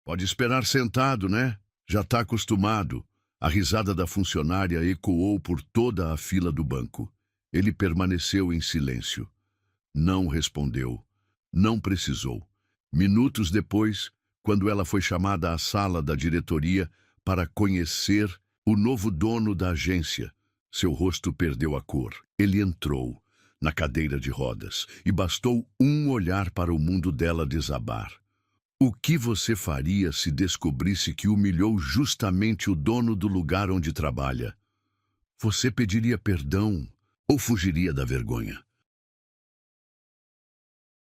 Pode esperar sentado, né? Já está acostumado. A risada da funcionária ecoou por toda a fila do banco. Ele permaneceu em silêncio. Não respondeu. Não precisou. Minutos depois, quando ela foi chamada à sala da diretoria para conhecer o novo dono da agência, seu rosto perdeu a cor. Ele entrou na cadeira de rodas e bastou um olhar para o mundo dela desabar. O que você faria se descobrisse que humilhou justamente o dono do lugar onde trabalha? Você pediria perdão ou fugiria da vergonha?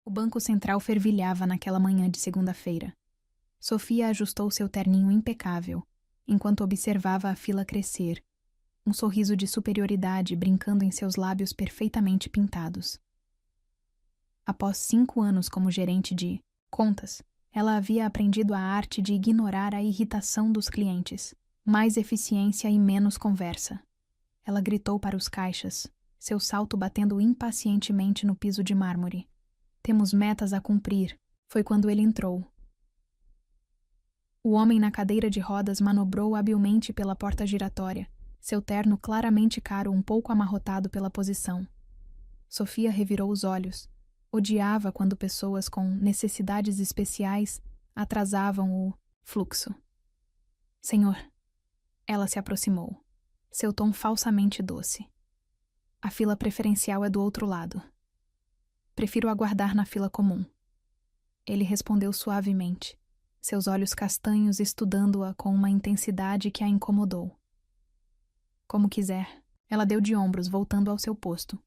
O Banco Central fervilhava naquela manhã de segunda-feira. Sofia ajustou seu terninho impecável, enquanto observava a fila crescer, um sorriso de superioridade brincando em seus lábios perfeitamente pintados. Após 5 anos como gerente de contas, ela havia aprendido a arte de ignorar a irritação dos clientes. Mais eficiência e menos conversa. Ela gritou para os caixas, seu salto batendo impacientemente no piso de mármore. Temos metas a cumprir. Foi quando ele entrou. O homem na cadeira de rodas manobrou habilmente pela porta giratória, seu terno claramente caro um pouco amarrotado pela posição. Sofia revirou os olhos. Odiava quando pessoas com necessidades especiais atrasavam o fluxo. Senhor. Ela se aproximou, seu tom falsamente doce. A fila preferencial é do outro lado. Prefiro aguardar na fila comum. Ele respondeu suavemente, seus olhos castanhos estudando-a com uma intensidade que a incomodou. Como quiser. Ela deu de ombros, voltando ao seu posto.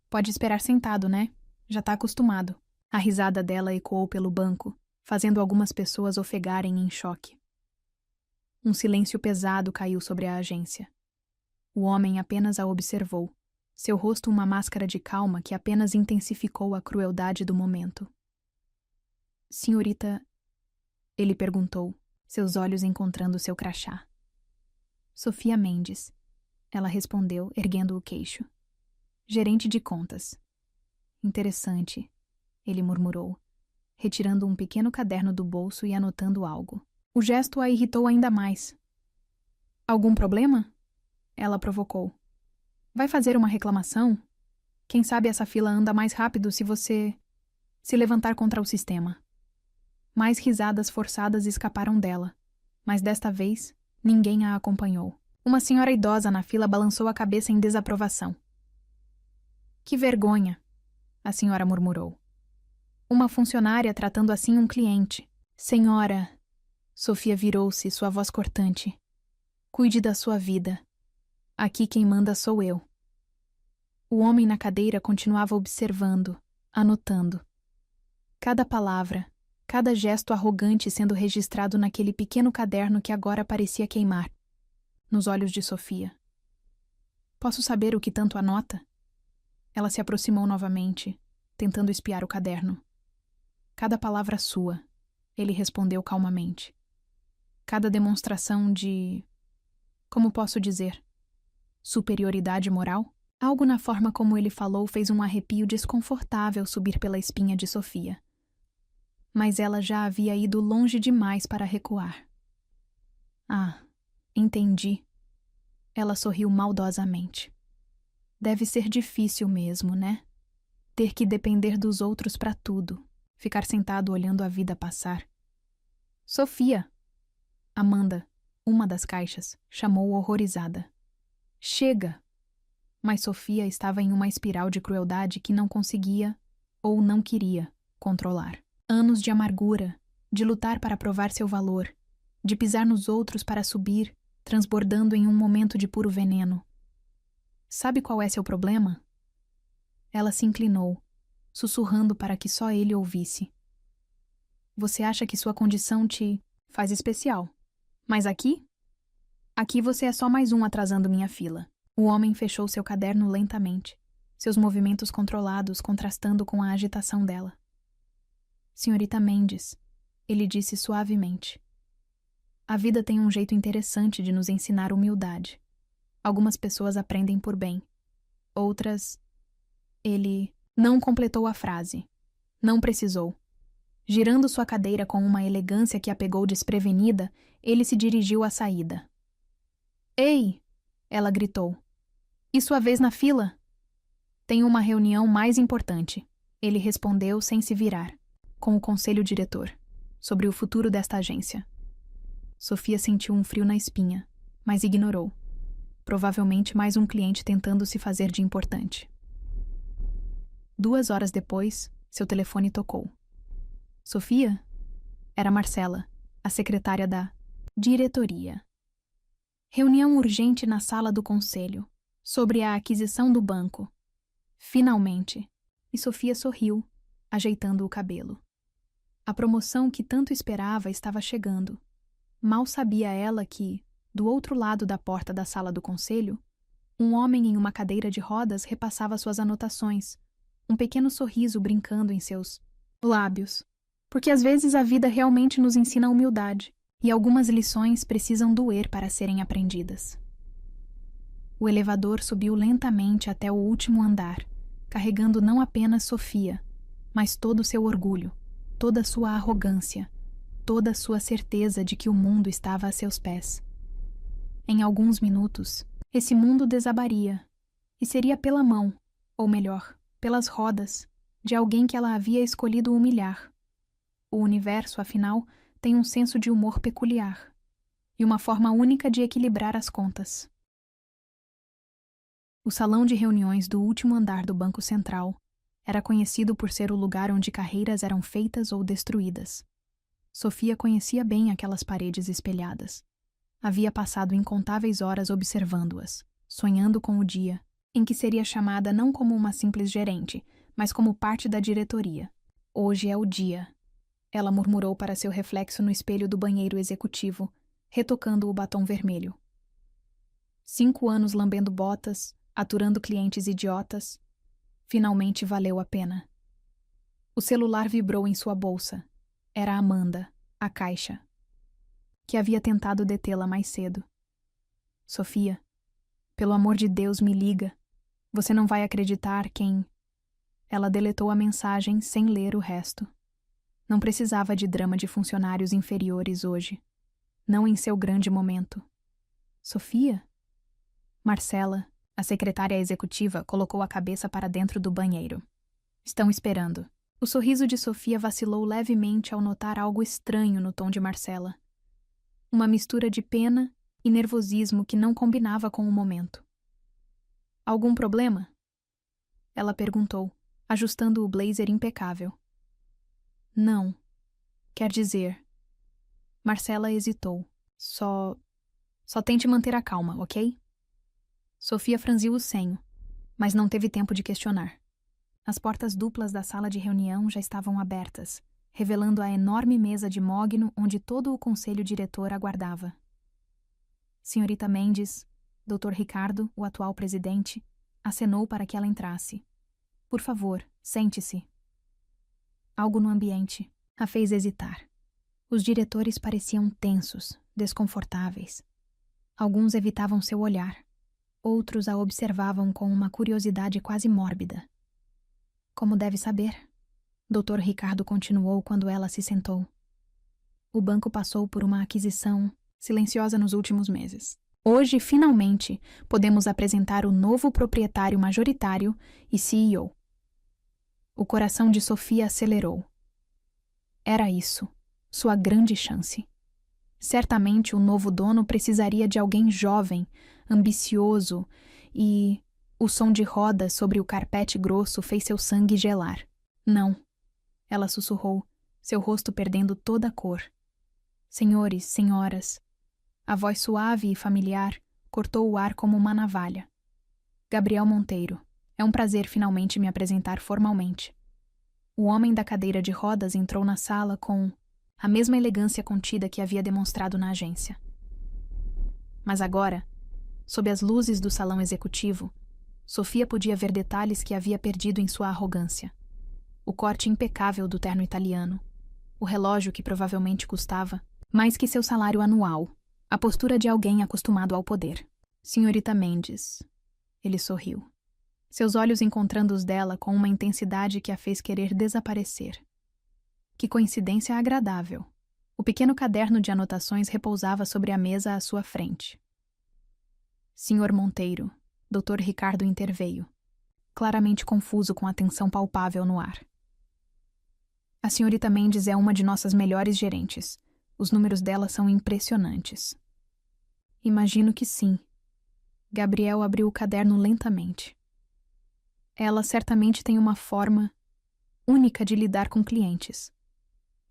Pode esperar sentado, né? Já tá acostumado. A risada dela ecoou pelo banco, fazendo algumas pessoas ofegarem em choque. Um silêncio pesado caiu sobre a agência. O homem apenas a observou, seu rosto uma máscara de calma que apenas intensificou a crueldade do momento. Senhorita, ele perguntou, seus olhos encontrando seu crachá. Sofia Mendes, ela respondeu, erguendo o queixo. Gerente de contas. Interessante, ele murmurou, retirando um pequeno caderno do bolso e anotando algo. O gesto a irritou ainda mais. Algum problema? Ela provocou. Vai fazer uma reclamação? Quem sabe essa fila anda mais rápido se você se levantar contra o sistema. Mais risadas forçadas escaparam dela, mas desta vez ninguém a acompanhou. Uma senhora idosa na fila balançou a cabeça em desaprovação. Que vergonha, a senhora murmurou. Uma funcionária tratando assim um cliente. Senhora, Sofia virou-se, sua voz cortante. Cuide da sua vida. Aqui quem manda sou eu. O homem na cadeira continuava observando, anotando. Cada palavra, cada gesto arrogante sendo registrado naquele pequeno caderno que agora parecia queimar. Nos olhos de Sofia. Posso saber o que tanto anota? Ela se aproximou novamente, tentando espiar o caderno. Cada palavra sua, ele respondeu calmamente. Cada demonstração de... Como posso dizer? Superioridade moral? Algo na forma como ele falou fez um arrepio desconfortável subir pela espinha de Sofia. Mas ela já havia ido longe demais para recuar. Ah, entendi. Ela sorriu maldosamente. Deve ser difícil mesmo, né? Ter que depender dos outros para tudo. Ficar sentado olhando a vida passar. Sofia! Amanda, uma das caixas, chamou horrorizada. Chega! Mas Sofia estava em uma espiral de crueldade que não conseguia, ou não queria, controlar. Anos de amargura, de lutar para provar seu valor, de pisar nos outros para subir, transbordando em um momento de puro veneno. Sabe qual é seu problema? Ela se inclinou, sussurrando para que só ele ouvisse. Você acha que sua condição te faz especial. Mas aqui? Aqui você é só mais um atrasando minha fila. O homem fechou seu caderno lentamente, seus movimentos controlados contrastando com a agitação dela. Senhorita Mendes, ele disse suavemente. A vida tem um jeito interessante de nos ensinar humildade. Algumas pessoas aprendem por bem. Outras... Ele não completou a frase. Não precisou. Girando sua cadeira com uma elegância que a pegou desprevenida, ele se dirigiu à saída. Ei! Ela gritou. E sua vez na fila? Tenho uma reunião mais importante, ele respondeu sem se virar, com o conselho diretor, sobre o futuro desta agência. Sofia sentiu um frio na espinha, mas ignorou. Provavelmente mais um cliente tentando se fazer de importante. 2 horas depois, seu telefone tocou. Sofia? Era Marcela, a secretária da diretoria. Reunião urgente na sala do conselho, sobre a aquisição do banco. Finalmente. E Sofia sorriu, ajeitando o cabelo. A promoção que tanto esperava estava chegando. Mal sabia ela que, do outro lado da porta da sala do conselho, um homem em uma cadeira de rodas repassava suas anotações, um pequeno sorriso brincando em seus lábios. Porque às vezes a vida realmente nos ensina a humildade, e algumas lições precisam doer para serem aprendidas. O elevador subiu lentamente até o último andar, carregando não apenas Sofia, mas todo o seu orgulho, toda a sua arrogância, toda a sua certeza de que o mundo estava a seus pés. Em alguns minutos, esse mundo desabaria, e seria pela mão, ou melhor, pelas rodas, de alguém que ela havia escolhido humilhar. O universo, afinal, tem um senso de humor peculiar, e uma forma única de equilibrar as contas. O salão de reuniões do último andar do Banco Central era conhecido por ser o lugar onde carreiras eram feitas ou destruídas. Sofia conhecia bem aquelas paredes espelhadas. Havia passado incontáveis horas observando-as, sonhando com o dia em que seria chamada não como uma simples gerente, mas como parte da diretoria. Hoje é o dia, ela murmurou para seu reflexo no espelho do banheiro executivo, retocando o batom vermelho. 5 anos lambendo botas, aturando clientes idiotas. Finalmente valeu a pena. O celular vibrou em sua bolsa. Era Amanda, a caixa, que havia tentado detê-la mais cedo. Sofia, pelo amor de Deus, me liga. Você não vai acreditar quem... Ela deletou a mensagem sem ler o resto. Não precisava de drama de funcionários inferiores hoje. Não em seu grande momento. Sofia? Marcela, a secretária executiva, colocou a cabeça para dentro do banheiro. Estão esperando. O sorriso de Sofia vacilou levemente ao notar algo estranho no tom de Marcela. Uma mistura de pena e nervosismo que não combinava com o momento. Algum problema? Ela perguntou, ajustando o blazer impecável. Não. Quer dizer... Marcela hesitou. Só tente manter a calma, ok? Sofia franziu o senho, mas não teve tempo de questionar. As portas duplas da sala de reunião já estavam abertas, revelando a enorme mesa de mogno onde todo o conselho diretor aguardava. Senhorita Mendes, Dr. Ricardo, o atual presidente, acenou para que ela entrasse. Por favor, sente-se. Algo no ambiente a fez hesitar. Os diretores pareciam tensos, desconfortáveis. Alguns evitavam seu olhar. Outros a observavam com uma curiosidade quase mórbida. Como deve saber, Dr. Ricardo continuou quando ela se sentou. O banco passou por uma aquisição silenciosa nos últimos meses. Hoje, finalmente, podemos apresentar o novo proprietário majoritário e CEO. O coração de Sofia acelerou. Era isso, sua grande chance. Certamente o novo dono precisaria de alguém jovem, ambicioso e... O som de rodas sobre o carpete grosso fez seu sangue gelar. Não, ela sussurrou, seu rosto perdendo toda a cor. Senhores, senhoras. A voz suave e familiar cortou o ar como uma navalha. Gabriel Monteiro, é um prazer finalmente me apresentar formalmente. O homem da cadeira de rodas entrou na sala com a mesma elegância contida que havia demonstrado na agência. Mas agora, sob as luzes do salão executivo, Sofia podia ver detalhes que havia perdido em sua arrogância. O corte impecável do terno italiano, o relógio que provavelmente custava mais que seu salário anual, a postura de alguém acostumado ao poder. Senhorita Mendes. Ele sorriu. Seus olhos encontrando os dela com uma intensidade que a fez querer desaparecer. Que coincidência agradável. O pequeno caderno de anotações repousava sobre a mesa à sua frente. Senhor Monteiro, Dr. Ricardo interveio, claramente confuso com a tensão palpável no ar. A senhorita Mendes é uma de nossas melhores gerentes. Os números dela são impressionantes. Imagino que sim. Gabriel abriu o caderno lentamente. Ela certamente tem uma forma única de lidar com clientes.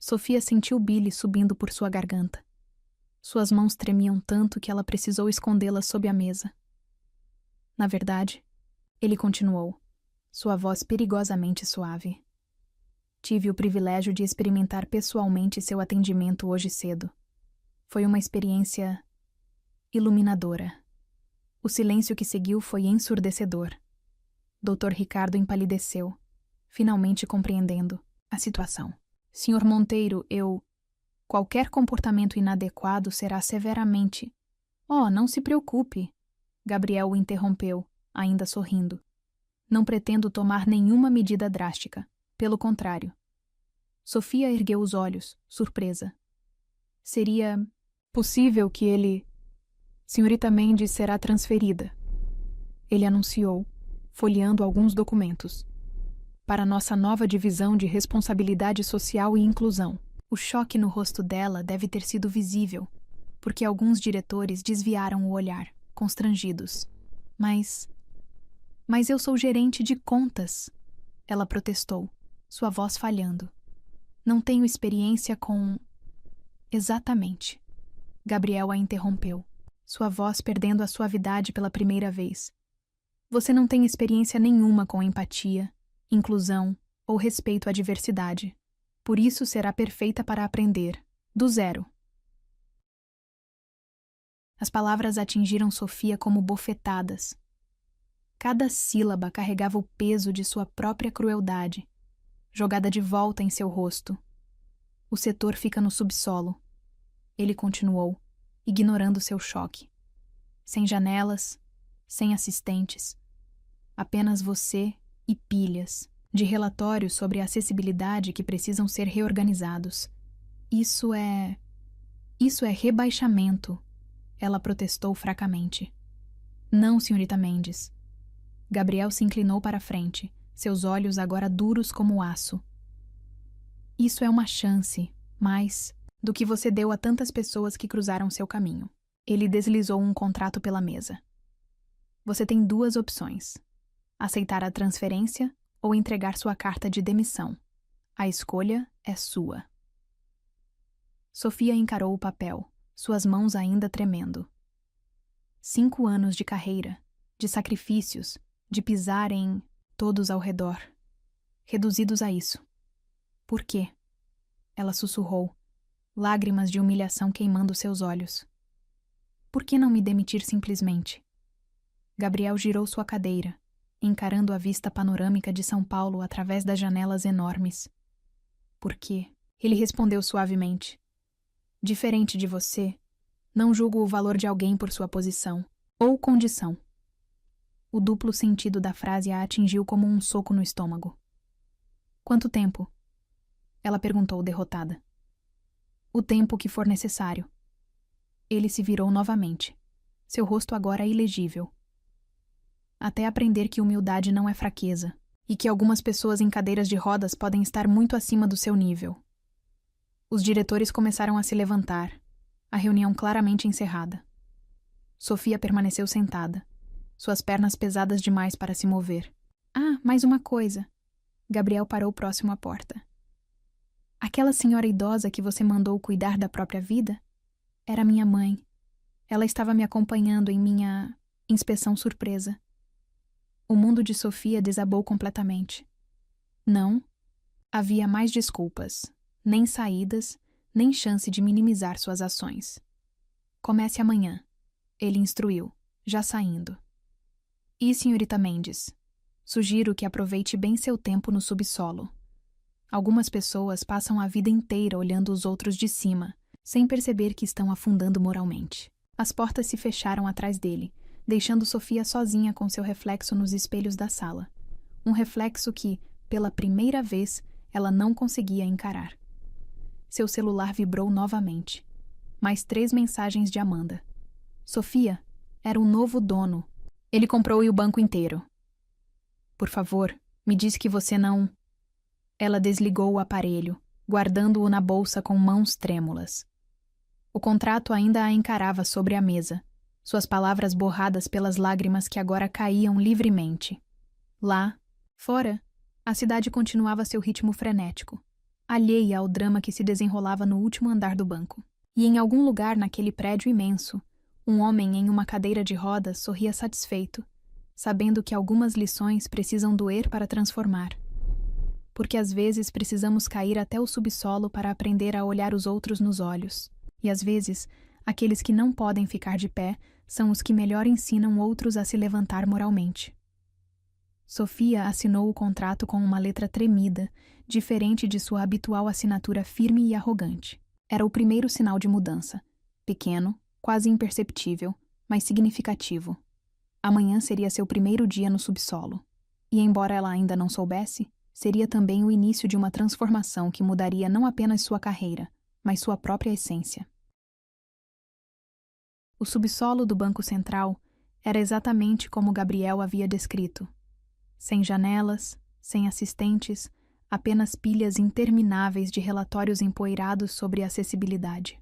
Sofia sentiu bile subindo por sua garganta. Suas mãos tremiam tanto que ela precisou escondê-las sob a mesa. Na verdade, ele continuou, sua voz perigosamente suave. Tive o privilégio de experimentar pessoalmente seu atendimento hoje cedo. Foi uma experiência iluminadora. O silêncio que seguiu foi ensurdecedor. Dr. Ricardo empalideceu, finalmente compreendendo a situação. Senhor Monteiro, qualquer comportamento inadequado será severamente... Oh, não se preocupe. Gabriel o interrompeu, ainda sorrindo. Não pretendo tomar nenhuma medida drástica. Pelo contrário. Sofia ergueu os olhos, surpresa. Seria possível que ele... Senhorita Mendes será transferida. Ele anunciou, folheando alguns documentos. Para nossa nova divisão de responsabilidade social e inclusão. O choque no rosto dela deve ter sido visível, porque alguns diretores desviaram o olhar, constrangidos. Mas eu sou gerente de contas, ela protestou, sua voz falhando. Não tenho experiência com... Exatamente. Gabriel a interrompeu, sua voz perdendo a suavidade pela primeira vez. Você não tem experiência nenhuma com empatia, inclusão ou respeito à diversidade. Por isso será perfeita para aprender, do zero. As palavras atingiram Sofia como bofetadas. Cada sílaba carregava o peso de sua própria crueldade, jogada de volta em seu rosto. O setor fica no subsolo. Ele continuou, ignorando seu choque. Sem janelas, sem assistentes. Apenas você e pilhas de relatórios sobre a acessibilidade que precisam ser reorganizados. Isso é rebaixamento, ela protestou fracamente. Não, senhorita Mendes. Gabriel se inclinou para a frente, seus olhos agora duros como aço. Isso é uma chance, mais do que você deu a tantas pessoas que cruzaram seu caminho. Ele deslizou um contrato pela mesa. Você tem duas opções: aceitar a transferência ou entregar sua carta de demissão. A escolha é sua. Sofia encarou o papel, suas mãos ainda tremendo. 5 anos de carreira, de sacrifícios, de pisar em todos ao redor, reduzidos a isso. Por quê? Ela sussurrou, lágrimas de humilhação queimando seus olhos. Por que não me demitir simplesmente? Gabriel girou sua cadeira, encarando a vista panorâmica de São Paulo através das janelas enormes. Por quê? Ele respondeu suavemente. Diferente de você, não julgo o valor de alguém por sua posição ou condição. O duplo sentido da frase a atingiu como um soco no estômago. Quanto tempo? Ela perguntou, derrotada. O tempo que for necessário. Ele se virou novamente, seu rosto agora ilegível. Até aprender que humildade não é fraqueza, e que algumas pessoas em cadeiras de rodas podem estar muito acima do seu nível. Os diretores começaram a se levantar, a reunião claramente encerrada. Sofia permaneceu sentada, suas pernas pesadas demais para se mover. Ah, mais uma coisa. Gabriel parou próximo à porta. Aquela senhora idosa que você mandou cuidar da própria vida? Era minha mãe. Ela estava me acompanhando em minha inspeção surpresa. O mundo de Sofia desabou completamente. Não havia mais desculpas, nem saídas, nem chance de minimizar suas ações. Comece amanhã, ele instruiu, já saindo. E, senhorita Mendes, sugiro que aproveite bem seu tempo no subsolo. Algumas pessoas passam a vida inteira olhando os outros de cima, sem perceber que estão afundando moralmente. As portas se fecharam atrás dele, deixando Sofia sozinha com seu reflexo nos espelhos da sala. Um reflexo que, pela primeira vez, ela não conseguia encarar. Seu celular vibrou novamente. Mais 3 mensagens de Amanda. Sofia, era o novo dono. Ele comprou o banco inteiro. Por favor, me diz que você não... Ela desligou o aparelho, guardando-o na bolsa com mãos trêmulas. O contrato ainda a encarava sobre a mesa, suas palavras borradas pelas lágrimas que agora caíam livremente. Lá, fora, a cidade continuava seu ritmo frenético, alheia ao drama que se desenrolava no último andar do banco. E em algum lugar naquele prédio imenso, um homem em uma cadeira de rodas sorria satisfeito, sabendo que algumas lições precisam doer para transformar. Porque às vezes precisamos cair até o subsolo para aprender a olhar os outros nos olhos. E às vezes, aqueles que não podem ficar de pé são os que melhor ensinam outros a se levantar moralmente. Sofia assinou o contrato com uma letra tremida, diferente de sua habitual assinatura firme e arrogante. Era o primeiro sinal de mudança. Pequeno, quase imperceptível, mas significativo. Amanhã seria seu primeiro dia no subsolo. E embora ela ainda não soubesse, seria também o início de uma transformação que mudaria não apenas sua carreira, mas sua própria essência. O subsolo do Banco Central era exatamente como Gabriel havia descrito. Sem janelas, sem assistentes, apenas pilhas intermináveis de relatórios empoeirados sobre acessibilidade.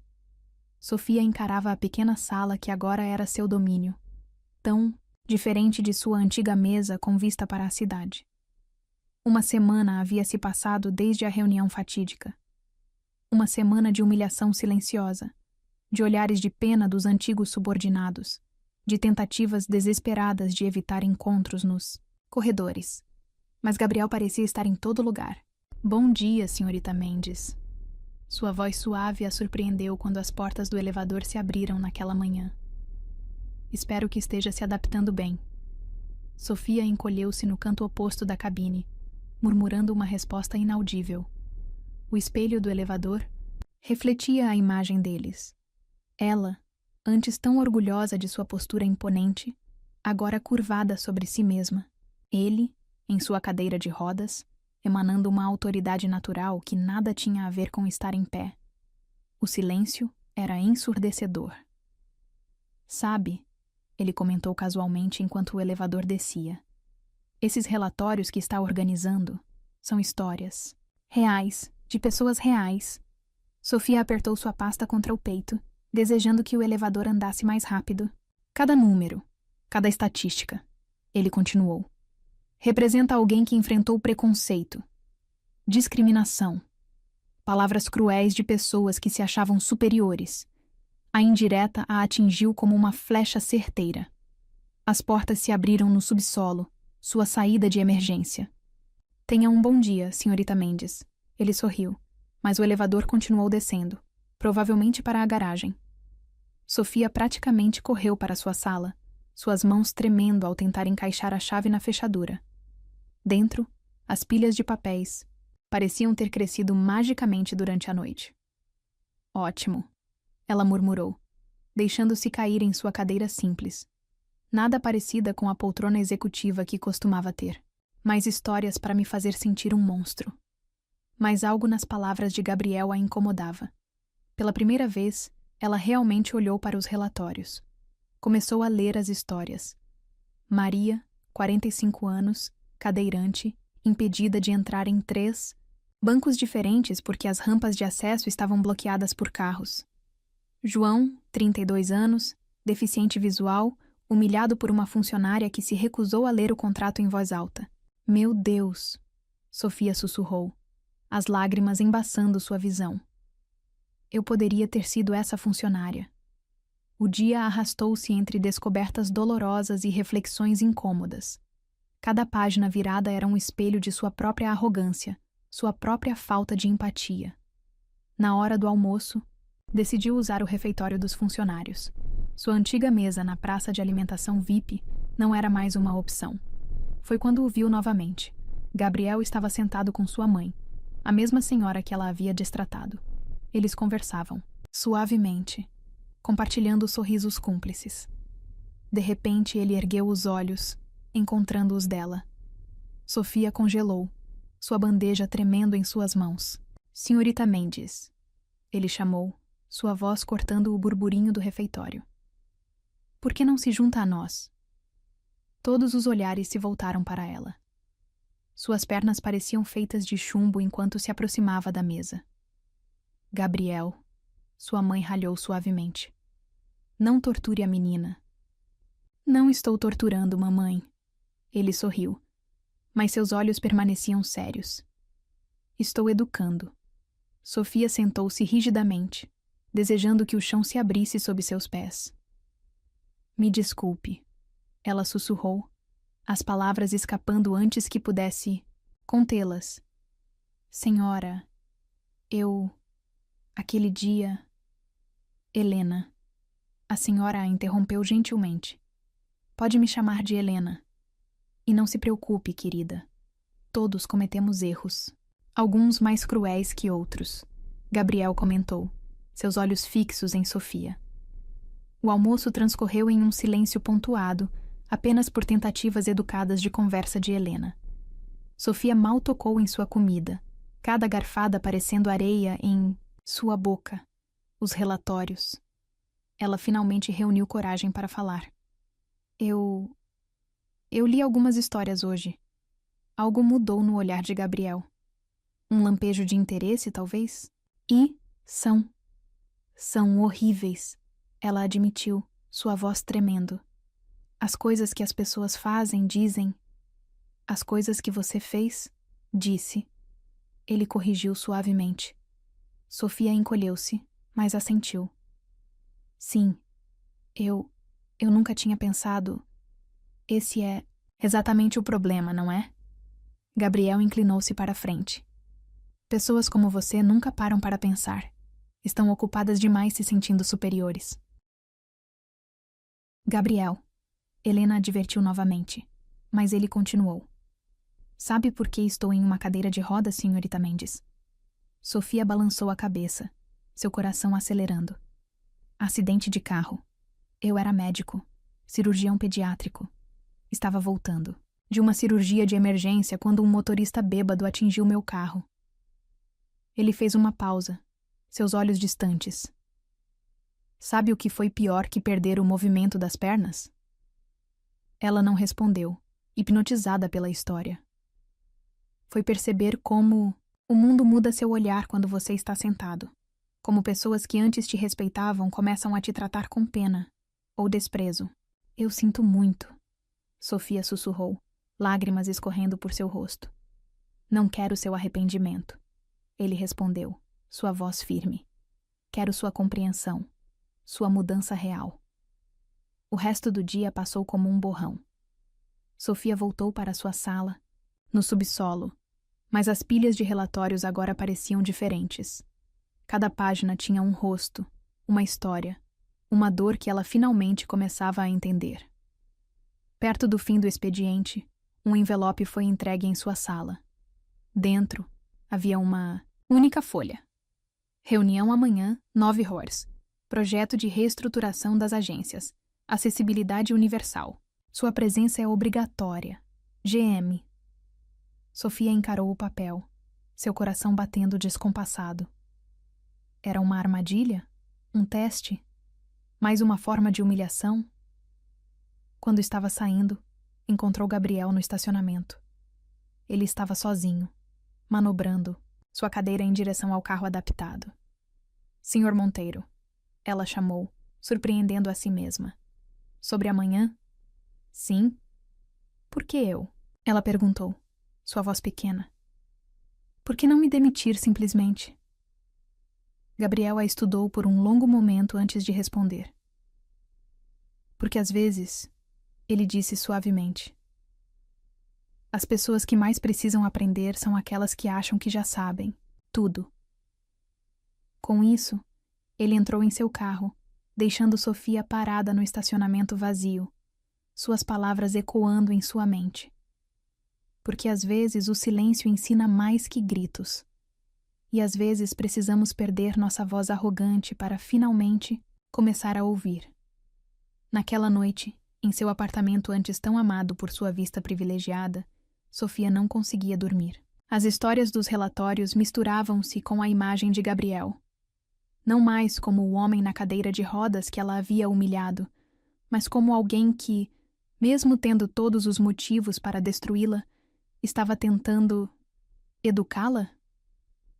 Sofia encarava a pequena sala que agora era seu domínio, tão diferente de sua antiga mesa com vista para a cidade. Uma semana havia se passado desde a reunião fatídica. Uma semana de humilhação silenciosa, de olhares de pena dos antigos subordinados, de tentativas desesperadas de evitar encontros nos corredores. Mas Gabriel parecia estar em todo lugar. Bom dia, senhorita Mendes. Sua voz suave a surpreendeu quando as portas do elevador se abriram naquela manhã. Espero que esteja se adaptando bem. Sofia encolheu-se no canto oposto da cabine, murmurando uma resposta inaudível. O espelho do elevador refletia a imagem deles. Ela, antes tão orgulhosa de sua postura imponente, agora curvada sobre si mesma. Ele, em sua cadeira de rodas, emanando uma autoridade natural que nada tinha a ver com estar em pé. O silêncio era ensurdecedor. Sabe, ele comentou casualmente enquanto o elevador descia. Esses relatórios que está organizando são histórias reais, de pessoas reais. Sofia apertou sua pasta contra o peito, desejando que o elevador andasse mais rápido. Cada número, cada estatística, ele continuou, representa alguém que enfrentou preconceito, discriminação, palavras cruéis de pessoas que se achavam superiores. A indireta a atingiu como uma flecha certeira. As portas se abriram no subsolo, sua saída de emergência. Tenha um bom dia, senhorita Mendes. Ele sorriu, mas o elevador continuou descendo, provavelmente para a garagem. Sofia praticamente correu para sua sala, suas mãos tremendo ao tentar encaixar a chave na fechadura. Dentro, as pilhas de papéis pareciam ter crescido magicamente durante a noite. Ótimo, ela murmurou, deixando-se cair em sua cadeira simples. Nada parecida com a poltrona executiva que costumava ter. Mais histórias para me fazer sentir um monstro. Mas algo nas palavras de Gabriel a incomodava. Pela primeira vez, ela realmente olhou para os relatórios. Começou a ler as histórias. Maria, 45 anos, cadeirante, impedida de entrar em 3 bancos diferentes porque as rampas de acesso estavam bloqueadas por carros. João, 32 anos, deficiente visual, humilhado por uma funcionária que se recusou a ler o contrato em voz alta. Meu Deus! Sofia sussurrou, as lágrimas embaçando sua visão. Eu poderia ter sido essa funcionária. O dia arrastou-se entre descobertas dolorosas e reflexões incômodas. Cada página virada era um espelho de sua própria arrogância, sua própria falta de empatia. Na hora do almoço, decidiu usar o refeitório dos funcionários. Sua antiga mesa na praça de alimentação VIP não era mais uma opção. Foi quando o viu novamente. Gabriel estava sentado com sua mãe, a mesma senhora que ela havia destratado. Eles conversavam, suavemente, compartilhando sorrisos cúmplices. De repente, ele ergueu os olhos, encontrando os dela. Sofia congelou, sua bandeja tremendo em suas mãos. Senhorita Mendes, Ele chamou, sua voz cortando o burburinho do refeitório. Por que não se junta a nós? Todos os olhares se voltaram para ela. Suas pernas pareciam feitas de chumbo enquanto se aproximava da mesa. Gabriel, sua mãe ralhou suavemente. Não torture a menina. Não estou torturando, mamãe. Ele sorriu, mas seus olhos permaneciam sérios. Estou educando. Sofia sentou-se rigidamente, desejando que o chão se abrisse sob seus pés. Me desculpe, ela sussurrou, as palavras escapando antes que pudesse contê-las. Senhora, aquele dia... Helena. A senhora a interrompeu gentilmente. Pode me chamar de Helena. E não se preocupe, querida. Todos cometemos erros. Alguns mais cruéis que outros. Gabriel comentou, seus olhos fixos em Sofia. O almoço transcorreu em um silêncio pontuado, apenas por tentativas educadas de conversa de Helena. Sofia mal tocou em sua comida, cada garfada parecendo areia em sua boca. Os relatórios. Ela finalmente reuniu coragem para falar. Eu li algumas histórias hoje. Algo mudou no olhar de Gabriel. Um lampejo de interesse, talvez? E são horríveis, ela admitiu, sua voz tremendo. As coisas que as pessoas fazem, dizem. As coisas que você fez, disse. Ele corrigiu suavemente. Sofia encolheu-se, mas assentiu. Sim, eu nunca tinha pensado. Esse é exatamente o problema, não é? Gabriel inclinou-se para a frente. Pessoas como você nunca param para pensar. Estão ocupadas demais se sentindo superiores. Gabriel. Helena advertiu novamente, mas ele continuou. Sabe por que estou em uma cadeira de rodas, senhorita Mendes? Sofia balançou a cabeça, seu coração acelerando. Acidente de carro. Eu era médico, cirurgião pediátrico. Estava voltando de uma cirurgia de emergência quando um motorista bêbado atingiu meu carro. Ele fez uma pausa, seus olhos distantes. Sabe o que foi pior que perder o movimento das pernas? Ela não respondeu, hipnotizada pela história. Foi perceber como o mundo muda seu olhar quando você está sentado. Como pessoas que antes te respeitavam começam a te tratar com pena ou desprezo. Eu sinto muito, Sofia sussurrou, lágrimas escorrendo por seu rosto. Não quero seu arrependimento. Ele respondeu, sua voz firme. Quero sua compreensão, sua mudança real. O resto do dia passou como um borrão. Sofia voltou para sua sala, no subsolo, mas as pilhas de relatórios agora pareciam diferentes. Cada página tinha um rosto, uma história, uma dor que ela finalmente começava a entender. Perto do fim do expediente, um envelope foi entregue em sua sala. Dentro, havia uma única folha. Reunião amanhã, 9 horas. Projeto de reestruturação das agências. Acessibilidade universal. Sua presença é obrigatória. GM. Sofia encarou o papel, seu coração batendo descompassado. Era uma armadilha? Um teste? Mais uma forma de humilhação? Quando estava saindo, encontrou Gabriel no estacionamento. Ele estava sozinho, manobrando sua cadeira em direção ao carro adaptado. Senhor Monteiro, ela chamou, surpreendendo a si mesma. Sobre amanhã? Sim. Por que eu? Ela perguntou, sua voz pequena. Por que não me demitir simplesmente? Gabriel a estudou por um longo momento antes de responder. Porque às vezes, ele disse suavemente, as pessoas que mais precisam aprender são aquelas que acham que já sabem tudo. Com isso, ele entrou em seu carro, deixando Sofia parada no estacionamento vazio, suas palavras ecoando em sua mente. Porque às vezes o silêncio ensina mais que gritos. E às vezes precisamos perder nossa voz arrogante para finalmente começar a ouvir. Naquela noite, em seu apartamento antes tão amado por sua vista privilegiada, Sofia não conseguia dormir. As histórias dos relatórios misturavam-se com a imagem de Gabriel. Não mais como o homem na cadeira de rodas que ela havia humilhado, mas como alguém que, mesmo tendo todos os motivos para destruí-la, estava tentando educá-la?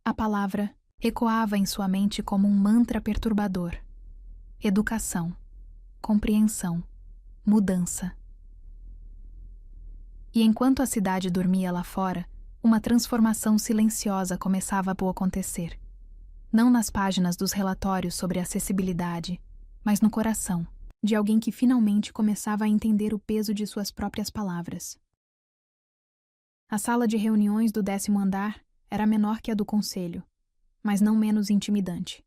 A palavra ecoava em sua mente como um mantra perturbador. Educação, compreensão, mudança. E enquanto a cidade dormia lá fora, uma transformação silenciosa começava a acontecer. Não nas páginas dos relatórios sobre acessibilidade, mas no coração de alguém que finalmente começava a entender o peso de suas próprias palavras. A sala de reuniões do 10º andar era menor que a do conselho, mas não menos intimidante.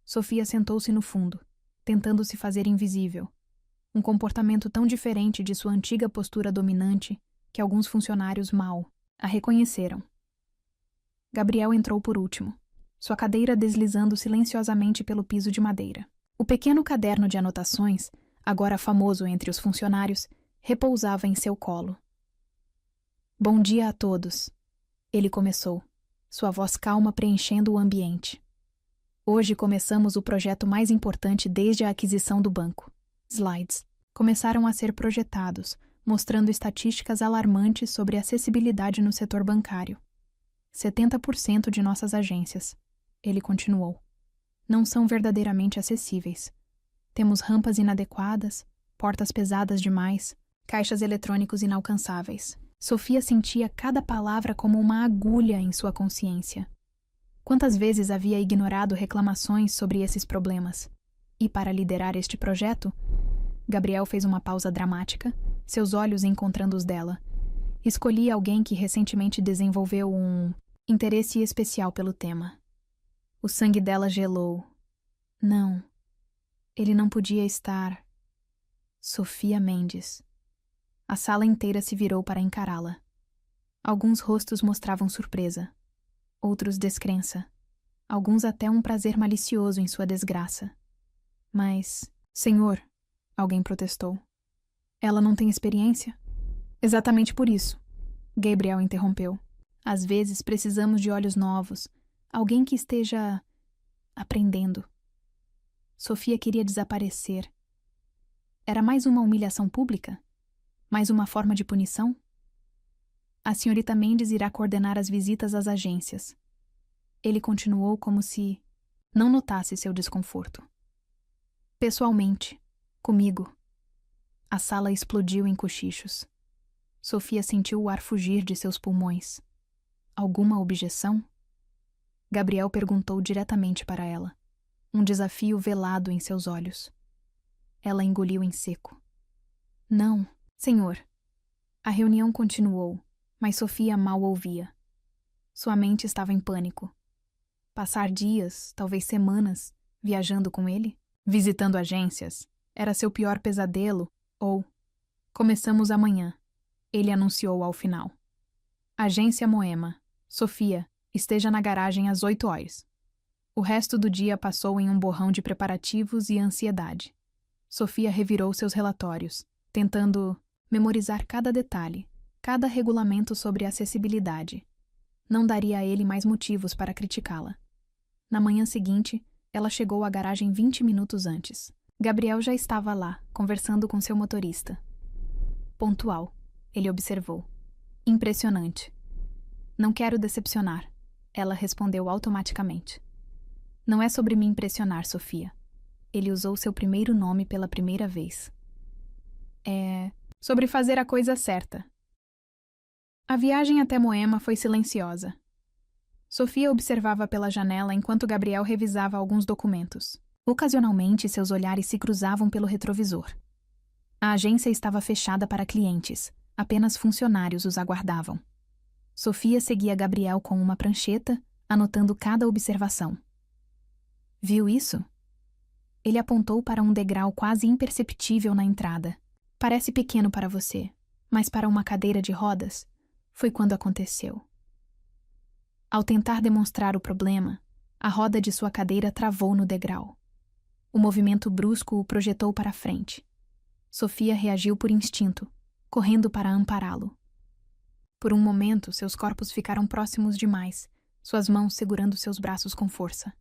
Sofia sentou-se no fundo, tentando se fazer invisível, um comportamento tão diferente de sua antiga postura dominante que alguns funcionários mal a reconheceram. Gabriel entrou por último, sua cadeira deslizando silenciosamente pelo piso de madeira. O pequeno caderno de anotações, agora famoso entre os funcionários, repousava em seu colo. Bom dia a todos, ele começou, sua voz calma preenchendo o ambiente. Hoje começamos o projeto mais importante desde a aquisição do banco. Slides começaram a ser projetados, mostrando estatísticas alarmantes sobre acessibilidade no setor bancário. 70% de nossas agências, ele continuou, não são verdadeiramente acessíveis. Temos rampas inadequadas, portas pesadas demais, caixas eletrônicos inalcançáveis. Sofia sentia cada palavra como uma agulha em sua consciência. Quantas vezes havia ignorado reclamações sobre esses problemas? E para liderar este projeto, Gabriel fez uma pausa dramática, seus olhos encontrando os dela. Escolhi alguém que recentemente desenvolveu um interesse especial pelo tema. O sangue dela gelou. Não. Ele não podia estar. Sofia Mendes. A sala inteira se virou para encará-la. Alguns rostos mostravam surpresa, outros descrença, alguns até um prazer malicioso em sua desgraça. Mas, senhor, alguém protestou. Ela não tem experiência? Exatamente por isso, Gabriel interrompeu. Às vezes precisamos de olhos novos, alguém que esteja aprendendo. Sofia queria desaparecer. Era mais uma humilhação pública? Mais uma forma de punição? A senhorita Mendes irá coordenar as visitas às agências. Ele continuou como se não notasse seu desconforto. Pessoalmente, comigo. A sala explodiu em cochichos. Sofia sentiu o ar fugir de seus pulmões. Alguma objeção? Gabriel perguntou diretamente para ela, um desafio velado em seus olhos. Ela engoliu em seco. Não, senhor. A reunião continuou, mas Sofia mal ouvia. Sua mente estava em pânico. Passar dias, talvez semanas, viajando com ele? Visitando agências? Era seu pior pesadelo? Ou... Começamos amanhã, ele anunciou ao final. Agência Moema. Sofia, esteja na garagem às 8 horas. O resto do dia passou em um borrão de preparativos e ansiedade. Sofia revirou seus relatórios, tentando memorizar cada detalhe, cada regulamento sobre acessibilidade. Não daria a ele mais motivos para criticá-la. Na manhã seguinte, ela chegou à garagem 20 minutos antes. Gabriel já estava lá, conversando com seu motorista. Pontual, ele observou. Impressionante. Não quero decepcionar, ela respondeu automaticamente. Não é sobre me impressionar, Sofia. Ele usou seu primeiro nome pela primeira vez. É sobre fazer a coisa certa. A viagem até Moema foi silenciosa. Sofia observava pela janela enquanto Gabriel revisava alguns documentos. Ocasionalmente, seus olhares se cruzavam pelo retrovisor. A agência estava fechada para clientes. Apenas funcionários os aguardavam. Sofia seguia Gabriel com uma prancheta, anotando cada observação. Viu isso? Ele apontou para um degrau quase imperceptível na entrada. Parece pequeno para você, mas para uma cadeira de rodas, foi quando aconteceu. Ao tentar demonstrar o problema, a roda de sua cadeira travou no degrau. O movimento brusco o projetou para a frente. Sofia reagiu por instinto, correndo para ampará-lo. Por um momento, seus corpos ficaram próximos demais, suas mãos segurando seus braços com força.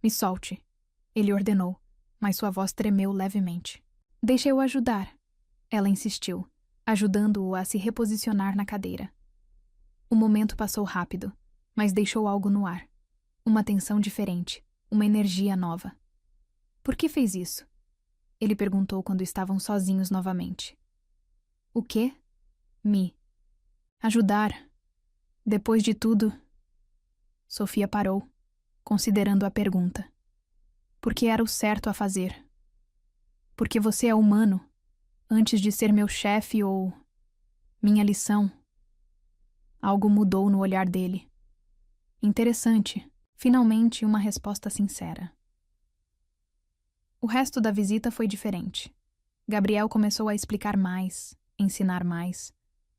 Me solte, ele ordenou, mas sua voz tremeu levemente. Deixe eu ajudar, ela insistiu, ajudando-o a se reposicionar na cadeira. O momento passou rápido, mas deixou algo no ar. Uma tensão diferente, uma energia nova. Por que fez isso? Ele perguntou quando estavam sozinhos novamente. O quê? Ajudar. Depois de tudo. Sofia parou, considerando a pergunta. Porque era o certo a fazer. Porque você é humano, antes de ser meu chefe ou minha lição. Algo mudou no olhar dele. Interessante, finalmente uma resposta sincera. O resto da visita foi diferente. Gabriel começou a explicar mais, ensinar mais.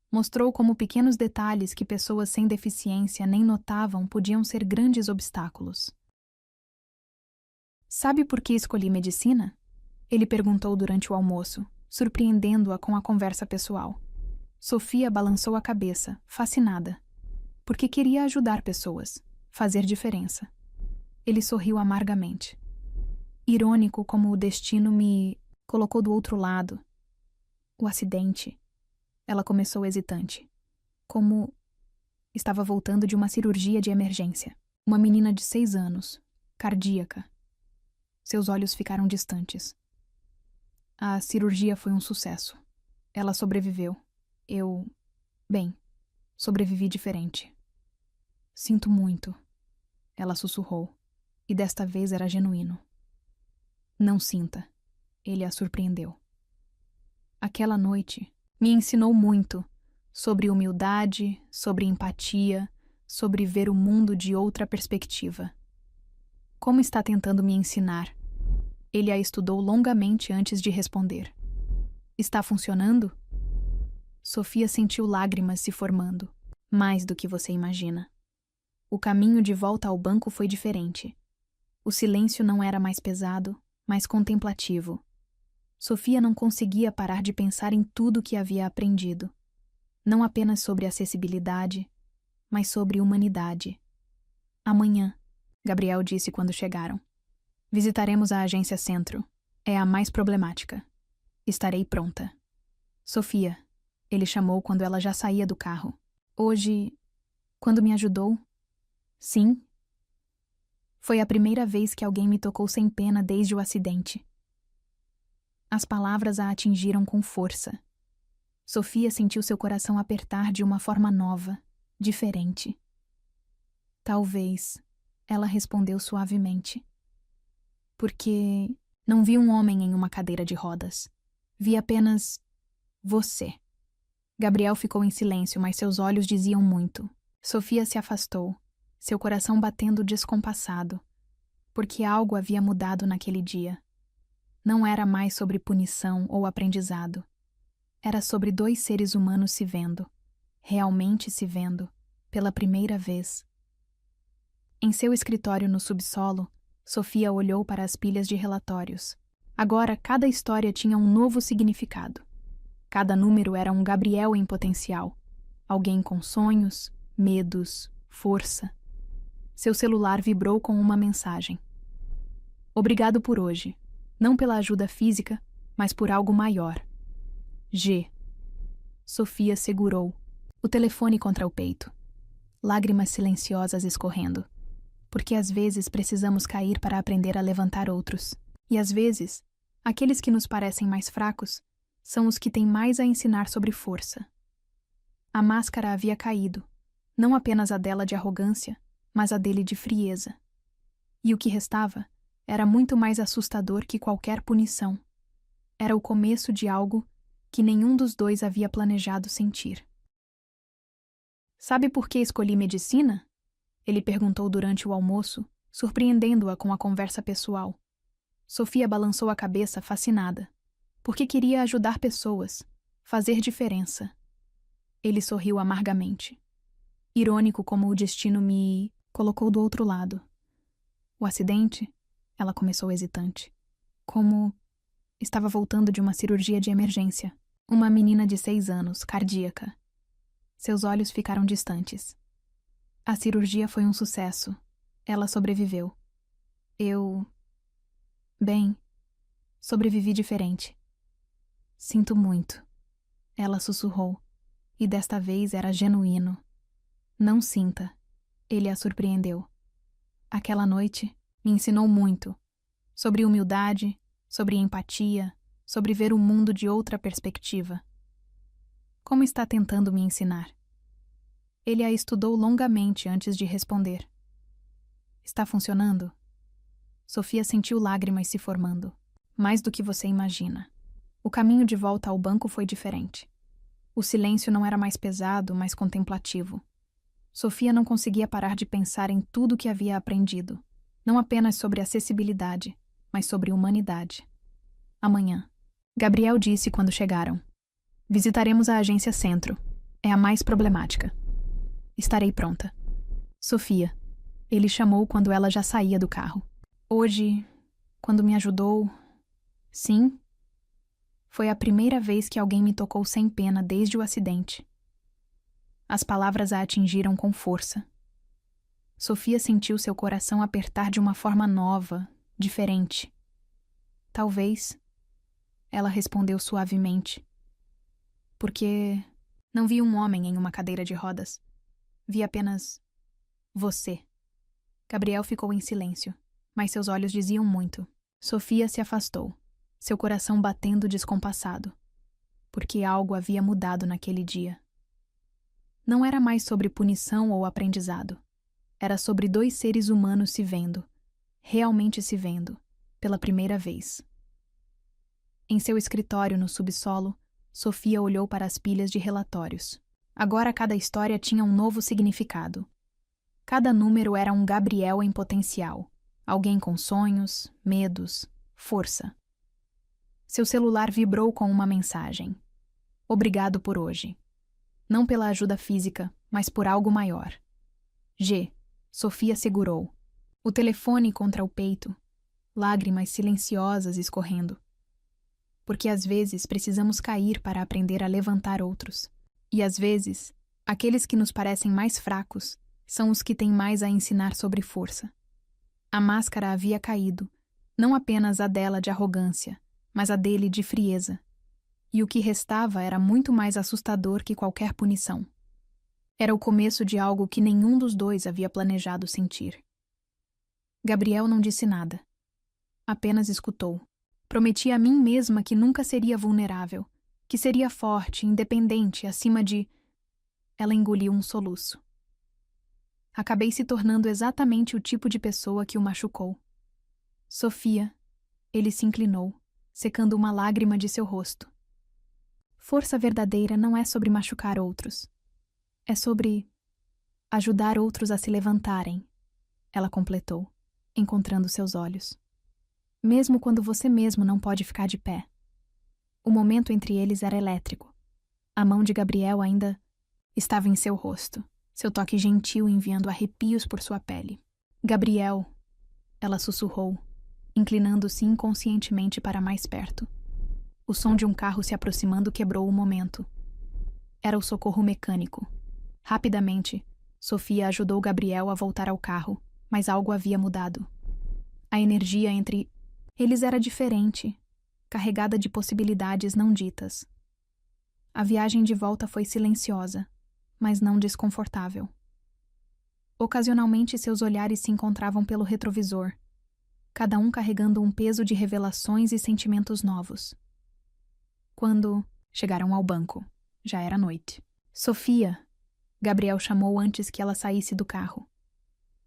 Mostrou como pequenos detalhes que pessoas sem deficiência nem notavam podiam ser grandes obstáculos. Sabe por que escolhi medicina? Ele perguntou durante o almoço, surpreendendo-a com a conversa pessoal. Sofia balançou a cabeça, fascinada. Porque queria ajudar pessoas, fazer diferença. Ele sorriu amargamente. Irônico como o destino me colocou do outro lado. O acidente. Ela começou hesitante. Como estava voltando de uma cirurgia de emergência. Uma menina de 6 anos, cardíaca. Seus olhos ficaram distantes. A cirurgia foi um sucesso. Ela sobreviveu. Sobrevivi diferente. Sinto muito. Ela sussurrou. E desta vez era genuíno. Não sinta. Ele a surpreendeu. Aquela noite me ensinou muito sobre humildade, sobre empatia, sobre ver o mundo de outra perspectiva. Como está tentando me ensinar? Ele a estudou longamente antes de responder. Está funcionando? Sofia sentiu lágrimas se formando, mais do que você imagina. O caminho de volta ao banco foi diferente. O silêncio não era mais pesado, mas contemplativo. Sofia não conseguia parar de pensar em tudo que havia aprendido. Não apenas sobre acessibilidade, mas sobre humanidade. Amanhã, Gabriel disse quando chegaram. Visitaremos a agência Centro. É a mais problemática. Estarei pronta. Sofia, ele chamou quando ela já saía do carro. Hoje, quando me ajudou? Sim. Foi a primeira vez que alguém me tocou sem pena desde o acidente. As palavras a atingiram com força. Sofia sentiu seu coração apertar de uma forma nova, diferente. Talvez, ela respondeu suavemente. Porque não vi um homem em uma cadeira de rodas. Vi apenas você. Gabriel ficou em silêncio, mas seus olhos diziam muito. Sofia se afastou, seu coração batendo descompassado, porque algo havia mudado naquele dia. Não era mais sobre punição ou aprendizado. Era sobre 2 seres humanos se vendo, realmente se vendo, pela primeira vez. Em seu escritório no subsolo, Sofia olhou para as pilhas de relatórios. Agora, cada história tinha um novo significado. Cada número era um Gabriel em potencial. Alguém com sonhos, medos, força. Seu celular vibrou com uma mensagem. Obrigado por hoje. Não pela ajuda física, mas por algo maior. G. Sofia segurou o telefone contra o peito. Lágrimas silenciosas escorrendo. Porque às vezes precisamos cair para aprender a levantar outros. E às vezes, aqueles que nos parecem mais fracos são os que têm mais a ensinar sobre força. A máscara havia caído, não apenas a dela de arrogância, mas a dele de frieza. E o que restava era muito mais assustador que qualquer punição. Era o começo de algo que nenhum dos dois havia planejado sentir. Sabe por que escolhi medicina? Ele perguntou durante o almoço, surpreendendo-a com a conversa pessoal. Sofia balançou a cabeça fascinada, porque queria ajudar pessoas, fazer diferença. Ele sorriu amargamente. Irônico como o destino me colocou do outro lado. O acidente? Ela começou hesitante. Como estava voltando de uma cirurgia de emergência. Uma menina de 6 anos, cardíaca. Seus olhos ficaram distantes. A cirurgia foi um sucesso. Ela sobreviveu. Eu. Bem, sobrevivi diferente. Sinto muito. Ela sussurrou, e desta vez era genuíno. Não sinta. Ele a surpreendeu. Aquela noite me ensinou muito. Sobre humildade, sobre empatia, sobre ver o mundo de outra perspectiva. Como está tentando me ensinar? Ele a estudou longamente antes de responder. Está funcionando? Sofia sentiu lágrimas se formando. Mais do que você imagina. O caminho de volta ao banco foi diferente. O silêncio não era mais pesado, mas contemplativo. Sofia não conseguia parar de pensar em tudo o que havia aprendido. Não apenas sobre acessibilidade, mas sobre humanidade. Amanhã. Gabriel disse quando chegaram. Visitaremos a agência Centro. É a mais problemática. Estarei pronta. Sofia. Ele chamou quando ela já saía do carro. Hoje, quando me ajudou... Sim. Foi a primeira vez que alguém me tocou sem pena desde o acidente. As palavras a atingiram com força. Sofia sentiu seu coração apertar de uma forma nova, diferente. Talvez, ela respondeu suavemente. Porque não vi um homem em uma cadeira de rodas. Vi apenas você. Gabriel ficou em silêncio, mas seus olhos diziam muito. Sofia se afastou, seu coração batendo descompassado, porque algo havia mudado naquele dia. Não era mais sobre punição ou aprendizado. Era sobre dois seres humanos se vendo, realmente se vendo, pela primeira vez. Em seu escritório no subsolo, Sofia olhou para as pilhas de relatórios. Agora cada história tinha um novo significado. Cada número era um Gabriel em potencial, alguém com sonhos, medos, força. Seu celular vibrou com uma mensagem. Obrigado por hoje. Não pela ajuda física, mas por algo maior. G. Sofia segurou. O telefone contra o peito, lágrimas silenciosas escorrendo. Porque às vezes precisamos cair para aprender a levantar outros. E às vezes, aqueles que nos parecem mais fracos são os que têm mais a ensinar sobre força. A máscara havia caído, não apenas a dela de arrogância, mas a dele de frieza. E o que restava era muito mais assustador que qualquer punição. Era o começo de algo que nenhum dos dois havia planejado sentir. Gabriel não disse nada. Apenas escutou. Prometi a mim mesma que nunca seria vulnerável, que seria forte, independente, acima de... Ela engoliu um soluço. Acabei se tornando exatamente o tipo de pessoa que o machucou. Sofia, ele se inclinou, secando uma lágrima de seu rosto. Força verdadeira não é sobre machucar outros. É sobre ajudar outros a se levantarem, ela completou, encontrando seus olhos. Mesmo quando você mesmo não pode ficar de pé. O momento entre eles era elétrico. A mão de Gabriel ainda estava em seu rosto, seu toque gentil enviando arrepios por sua pele. Gabriel, ela sussurrou, inclinando-se inconscientemente para mais perto. O som de um carro se aproximando quebrou o momento. Era o socorro mecânico. Rapidamente, Sofia ajudou Gabriel a voltar ao carro, mas algo havia mudado. A energia entre eles era diferente, carregada de possibilidades não ditas. A viagem de volta foi silenciosa, mas não desconfortável. Ocasionalmente seus olhares se encontravam pelo retrovisor, cada um carregando um peso de revelações e sentimentos novos. Quando chegaram ao banco, já era noite. Sofia, Gabriel chamou antes que ela saísse do carro.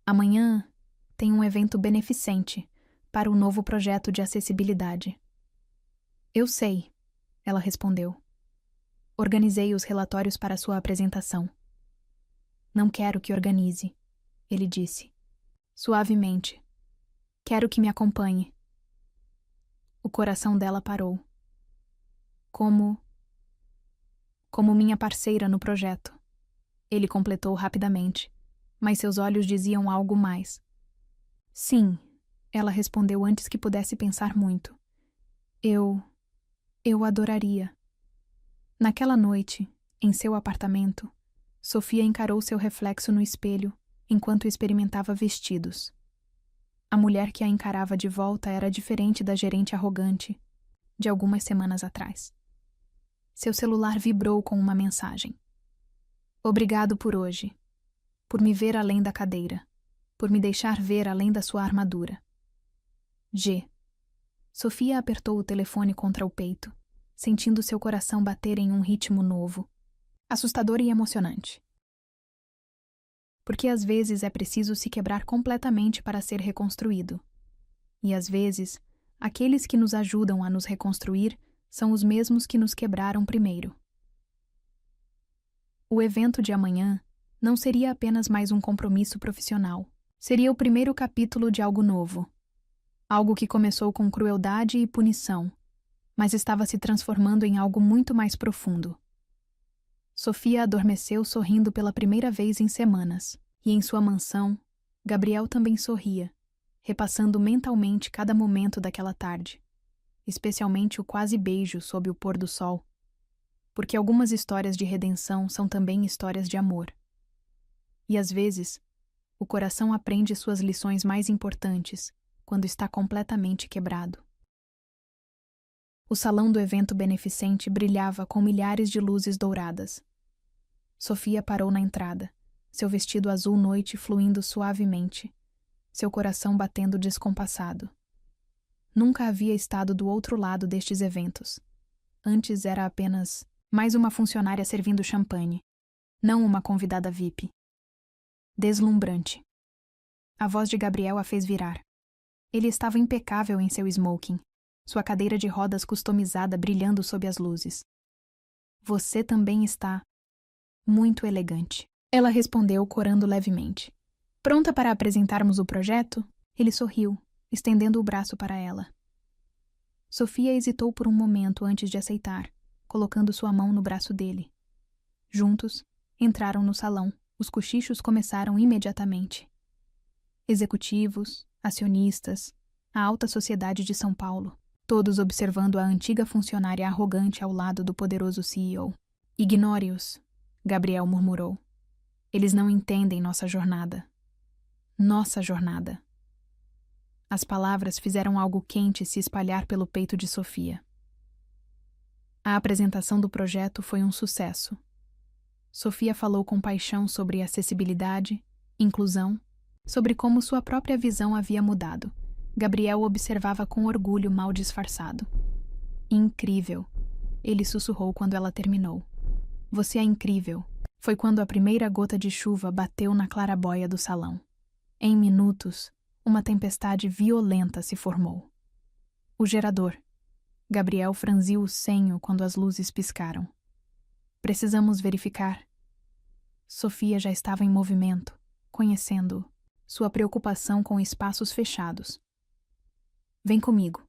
Amanhã tem um evento beneficente para o novo projeto de acessibilidade. Eu sei, ela respondeu. Organizei os relatórios para sua apresentação. Não quero que organize, ele disse, suavemente. Quero que me acompanhe. O coração dela parou. Como minha parceira no projeto. Ele completou rapidamente, mas seus olhos diziam algo mais. Sim, ela respondeu antes que pudesse pensar muito. Eu adoraria. Naquela noite, em seu apartamento, Sofia encarou seu reflexo no espelho enquanto experimentava vestidos. A mulher que a encarava de volta era diferente da gerente arrogante de algumas semanas atrás. Seu celular vibrou com uma mensagem. Obrigado por hoje, por me ver além da cadeira, por me deixar ver além da sua armadura. G. Sofia apertou o telefone contra o peito, sentindo seu coração bater em um ritmo novo, assustador e emocionante. Porque às vezes é preciso se quebrar completamente para ser reconstruído. E às vezes, aqueles que nos ajudam a nos reconstruir são os mesmos que nos quebraram primeiro. O evento de amanhã não seria apenas mais um compromisso profissional. Seria o primeiro capítulo de algo novo. Algo que começou com crueldade e punição, mas estava se transformando em algo muito mais profundo. Sofia adormeceu sorrindo pela primeira vez em semanas, e em sua mansão, Gabriel também sorria, repassando mentalmente cada momento daquela tarde, especialmente o quase beijo sob o pôr do sol, porque algumas histórias de redenção são também histórias de amor. E às vezes, o coração aprende suas lições mais importantes quando está completamente quebrado. O salão do evento beneficente brilhava com milhares de luzes douradas. Sofia parou na entrada, seu vestido azul noite fluindo suavemente, seu coração batendo descompassado. Nunca havia estado do outro lado destes eventos. Antes era apenas mais uma funcionária servindo champanhe, não uma convidada VIP. Deslumbrante. A voz de Gabriel a fez virar. Ele estava impecável em seu smoking, sua cadeira de rodas customizada brilhando sob as luzes. Você também está muito elegante. Ela respondeu, corando levemente. Pronta para apresentarmos o projeto? Ele sorriu, estendendo o braço para ela. Sofia hesitou por um momento antes de aceitar, colocando sua mão no braço dele. Juntos, entraram no salão. Os cochichos começaram imediatamente. Executivos, acionistas, a alta sociedade de São Paulo, todos observando a antiga funcionária arrogante ao lado do poderoso CEO. Ignore-os, Gabriel murmurou. Eles não entendem nossa jornada. Nossa jornada. As palavras fizeram algo quente se espalhar pelo peito de Sofia. A apresentação do projeto foi um sucesso. Sofia falou com paixão sobre acessibilidade, inclusão, sobre como sua própria visão havia mudado. Gabriel observava com orgulho mal disfarçado. Incrível, ele sussurrou quando ela terminou. Você é incrível. Foi quando a primeira gota de chuva bateu na clarabóia do salão. Em minutos, uma tempestade violenta se formou. O gerador. Gabriel franziu o senho quando as luzes piscaram. Precisamos verificar. Sofia já estava em movimento, conhecendo-o, sua preocupação com espaços fechados. Vem comigo.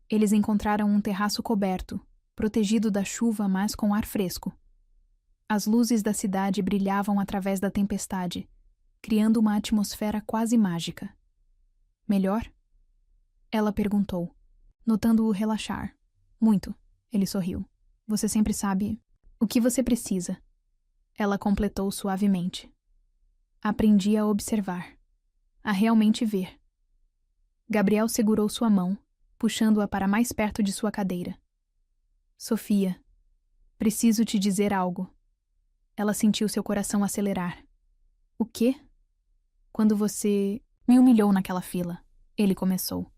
Eles encontraram um terraço coberto, protegido da chuva, mas com ar fresco. As luzes da cidade brilhavam através da tempestade, criando uma atmosfera quase mágica. Melhor? Ela perguntou, notando-o relaxar. Muito, ele sorriu. Você sempre sabe o que você precisa. Ela completou suavemente. Aprendi a observar, a realmente ver. Gabriel segurou sua mão, puxando-a para mais perto de sua cadeira. Sofia, preciso te dizer algo. Ela sentiu seu coração acelerar. O quê? Quando você me humilhou naquela fila, ele começou,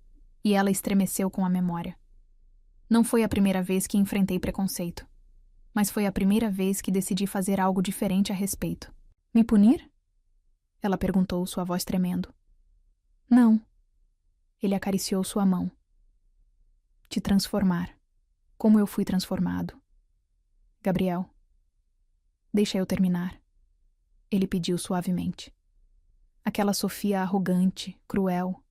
e ela estremeceu com a memória. Não foi a primeira vez que enfrentei preconceito, mas foi a primeira vez que decidi fazer algo diferente a respeito. Me punir? Ela perguntou, sua voz tremendo. Não. Ele acariciou sua mão. Te transformar. Como eu fui transformado. Gabriel. Deixa eu terminar. Ele pediu suavemente. Aquela Sofia arrogante, cruel.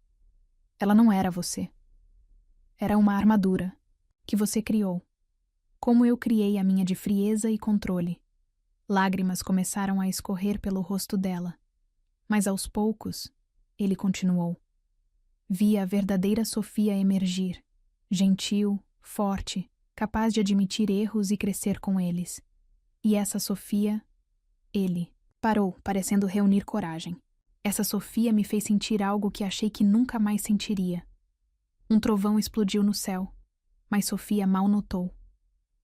Ela não era você. Era uma armadura que você criou. Como eu criei a minha de frieza e controle. Lágrimas começaram a escorrer pelo rosto dela. Mas aos poucos, ele continuou. Vi a verdadeira Sofia emergir, gentil, forte, capaz de admitir erros e crescer com eles. E essa Sofia, ele, parou, parecendo reunir coragem. Essa Sofia me fez sentir algo que achei que nunca mais sentiria. Um trovão explodiu no céu, mas Sofia mal notou.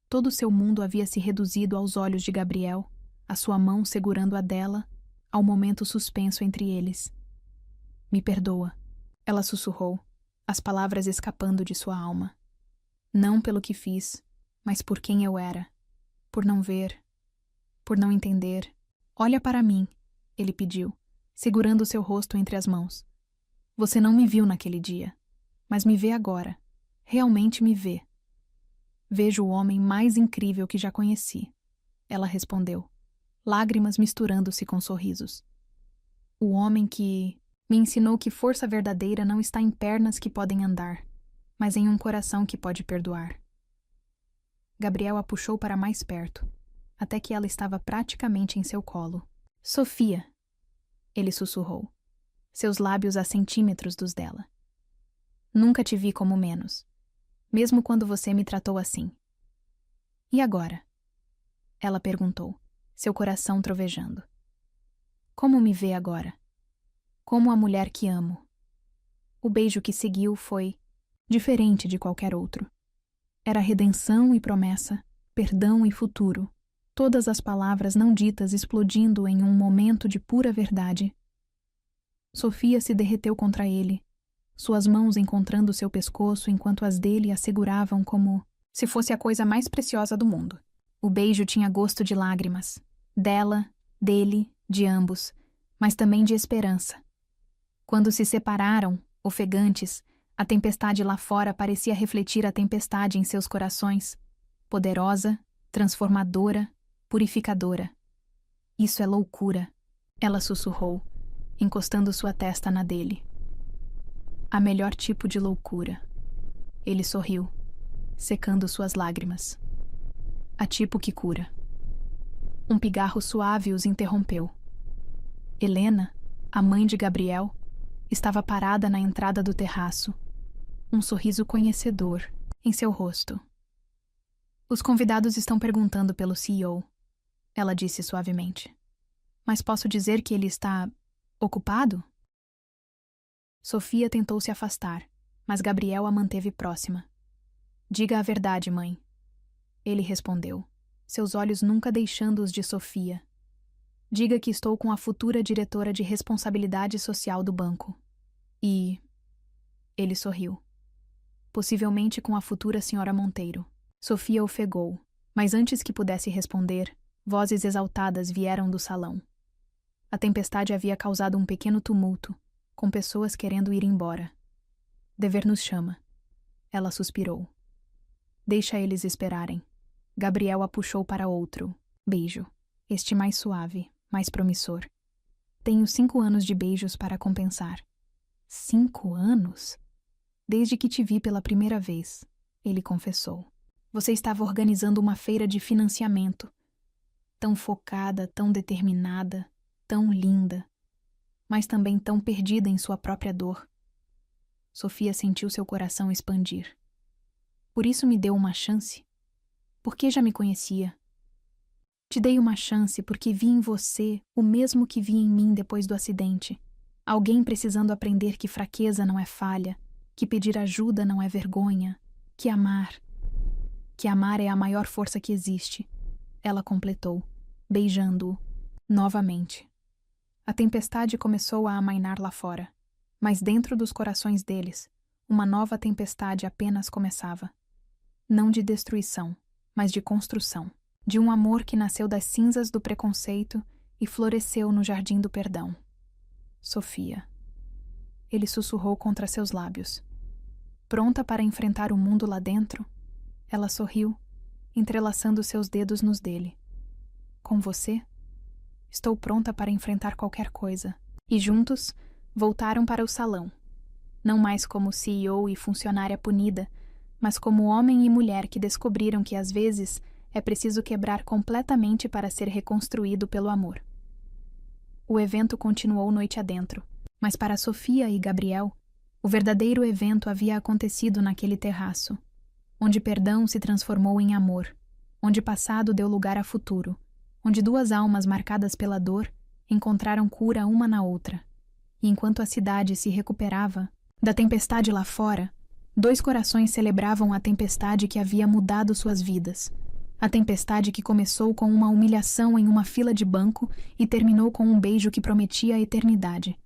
Todo seu mundo havia se reduzido aos olhos de Gabriel, a sua mão segurando a dela, ao momento suspenso entre eles. Me perdoa, ela sussurrou, as palavras escapando de sua alma. Não pelo que fiz, mas por quem eu era. Por não ver, por não entender. Olha para mim, ele pediu, segurando seu rosto entre as mãos. Você não me viu naquele dia, mas me vê agora. Realmente me vê. Vejo o homem mais incrível que já conheci, ela respondeu, lágrimas misturando-se com sorrisos. O homem que me ensinou que força verdadeira não está em pernas que podem andar, mas em um coração que pode perdoar. Gabriel a puxou para mais perto, até que ela estava praticamente em seu colo. Sofia, ele sussurrou, seus lábios a centímetros dos dela. Nunca te vi como menos, mesmo quando você me tratou assim. E agora? Ela perguntou, seu coração trovejando. Como me vê agora? Como a mulher que amo. O beijo que seguiu foi diferente de qualquer outro. Era redenção e promessa, perdão e futuro, todas as palavras não ditas explodindo em um momento de pura verdade. Sofia se derreteu contra ele, suas mãos encontrando seu pescoço enquanto as dele a seguravam como se fosse a coisa mais preciosa do mundo. O beijo tinha gosto de lágrimas, dela, dele, de ambos, mas também de esperança. Quando se separaram, ofegantes, a tempestade lá fora parecia refletir a tempestade em seus corações, poderosa, transformadora, purificadora. Isso é loucura, ela sussurrou, encostando sua testa na dele. A melhor tipo de loucura. Ele sorriu, secando suas lágrimas. A tipo que cura. Um pigarro suave os interrompeu. Helena, a mãe de Gabriel, estava parada na entrada do terraço, um sorriso conhecedor em seu rosto. Os convidados estão perguntando pelo CEO, ela disse suavemente. Mas posso dizer que ele está ocupado? Sofia tentou se afastar, mas Gabriel a manteve próxima. Diga a verdade, mãe. Ele respondeu, seus olhos nunca deixando os de Sofia. Diga que estou com a futura diretora de responsabilidade social do banco. E... Ele sorriu. Possivelmente com a futura senhora Monteiro. Sofia ofegou, mas antes que pudesse responder, vozes exaltadas vieram do salão. A tempestade havia causado um pequeno tumulto, com pessoas querendo ir embora. Dever nos chama. Ela suspirou. Deixa eles esperarem. Gabriel a puxou para outro beijo, este mais suave, mais promissor. Tenho 5 anos de beijos para compensar. 5 anos? Desde que te vi pela primeira vez, ele confessou. Você estava organizando uma feira de financiamento. Tão focada, tão determinada, tão linda, mas também tão perdida em sua própria dor. Sofia sentiu seu coração expandir. Por isso me deu uma chance? Porque já me conhecia. Te dei uma chance porque vi em você o mesmo que vi em mim depois do acidente. Alguém precisando aprender que fraqueza não é falha, que pedir ajuda não é vergonha, que amar é a maior força que existe. Ela completou, beijando-o novamente. A tempestade começou a amainar lá fora, mas dentro dos corações deles, uma nova tempestade apenas começava. Não de destruição, mas de construção, de um amor que nasceu das cinzas do preconceito e floresceu no jardim do perdão. Sofia. Ele sussurrou contra seus lábios. Pronta para enfrentar o mundo lá dentro? Ela sorriu, entrelaçando seus dedos nos dele. Com você? Estou pronta para enfrentar qualquer coisa. E juntos, voltaram para o salão. Não mais como CEO e funcionária punida, mas como homem e mulher que descobriram que às vezes é preciso quebrar completamente para ser reconstruído pelo amor. O evento continuou noite adentro, mas para Sofia e Gabriel, o verdadeiro evento havia acontecido naquele terraço, onde perdão se transformou em amor, onde passado deu lugar a futuro, onde 2 almas marcadas pela dor encontraram cura uma na outra, E enquanto a cidade se recuperava da tempestade lá fora, 2 corações celebravam a tempestade que havia mudado suas vidas. A tempestade que começou com uma humilhação em uma fila de banco e terminou com um beijo que prometia a eternidade.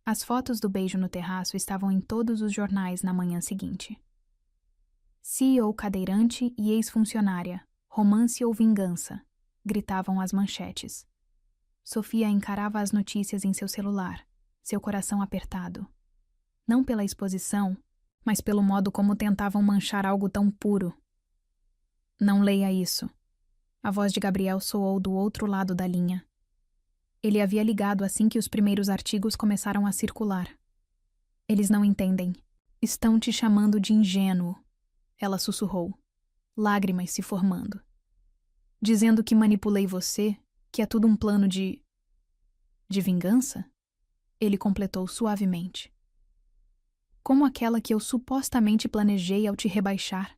As fotos do beijo no terraço estavam em todos os jornais na manhã seguinte. CEO cadeirante e ex-funcionária, romance ou vingança, gritavam as manchetes. Sofia encarava as notícias em seu celular, seu coração apertado. Não pela exposição, mas pelo modo como tentavam manchar algo tão puro. Não leia isso. A voz de Gabriel soou do outro lado da linha. Ele havia ligado assim que os primeiros artigos começaram a circular. Eles não entendem. Estão te chamando de ingênuo, ela sussurrou, lágrimas se formando. Dizendo que manipulei você, que é tudo um plano de vingança? Ele completou suavemente. Como aquela que eu supostamente planejei ao te rebaixar.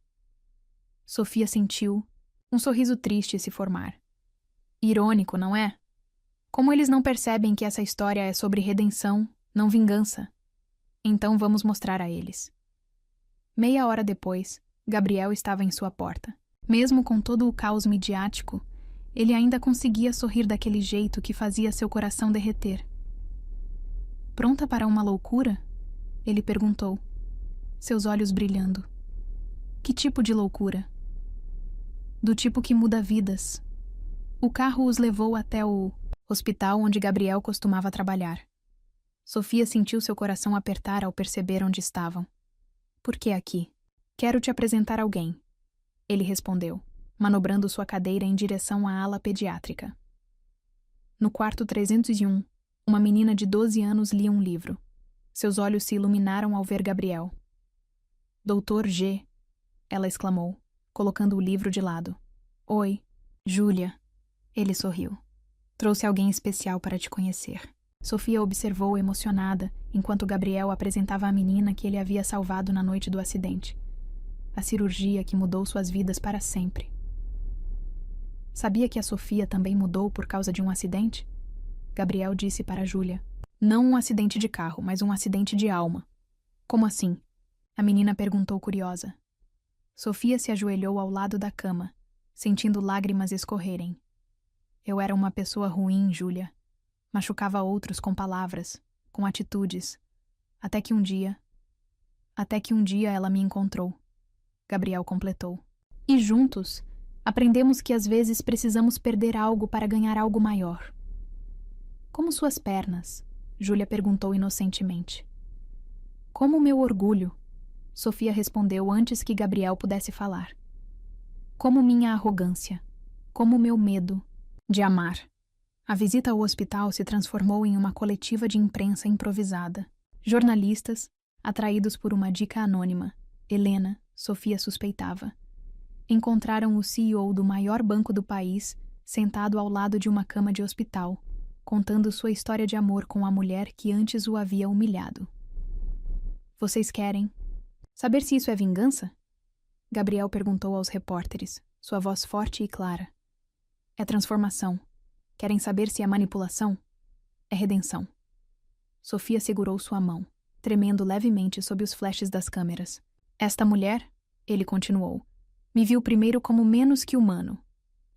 Sofia sentiu um sorriso triste se formar. Irônico, não é? Como eles não percebem que essa história é sobre redenção, não vingança? Então vamos mostrar a eles. Meia hora depois, Gabriel estava em sua porta. Mesmo com todo o caos midiático, ele ainda conseguia sorrir daquele jeito que fazia seu coração derreter. Pronta para uma loucura? Ele perguntou, seus olhos brilhando. Que tipo de loucura? Do tipo que muda vidas. O carro os levou até o hospital onde Gabriel costumava trabalhar. Sofia sentiu seu coração apertar ao perceber onde estavam. Por que aqui? Quero te apresentar alguém. Ele respondeu, manobrando sua cadeira em direção à ala pediátrica. No quarto 301, uma menina de 12 anos lia um livro. Seus olhos se iluminaram ao ver Gabriel. Doutor G, ela exclamou, colocando o livro de lado. Oi, Júlia. Ele sorriu. Trouxe alguém especial para te conhecer. Sofia observou emocionada enquanto Gabriel apresentava a menina que ele havia salvado na noite do acidente. A cirurgia que mudou suas vidas para sempre. Sabia que a Sofia também mudou por causa de um acidente? Gabriel disse para Júlia. Não um acidente de carro, mas um acidente de alma. Como assim? A menina perguntou curiosa. Sofia se ajoelhou ao lado da cama, sentindo lágrimas escorrerem. Eu era uma pessoa ruim, Júlia. Machucava outros com palavras, com atitudes. Até que um dia ela me encontrou. Gabriel completou. E juntos, aprendemos que às vezes precisamos perder algo para ganhar algo maior. Como suas pernas? Júlia perguntou inocentemente. Como meu orgulho? Sofia respondeu antes que Gabriel pudesse falar. Como minha arrogância. Como meu medo de amar. A visita ao hospital se transformou em uma coletiva de imprensa improvisada. Jornalistas, atraídos por uma dica anônima, Helena, Sofia suspeitava, encontraram o CEO do maior banco do país sentado ao lado de uma cama de hospital, contando sua história de amor com a mulher que antes o havia humilhado. Vocês querem saber se isso é vingança? Gabriel perguntou aos repórteres, sua voz forte e clara. É transformação. Querem saber se é manipulação? É redenção. Sofia segurou sua mão, tremendo levemente sob os flashes das câmeras. Esta mulher, ele continuou, me viu primeiro como menos que humano,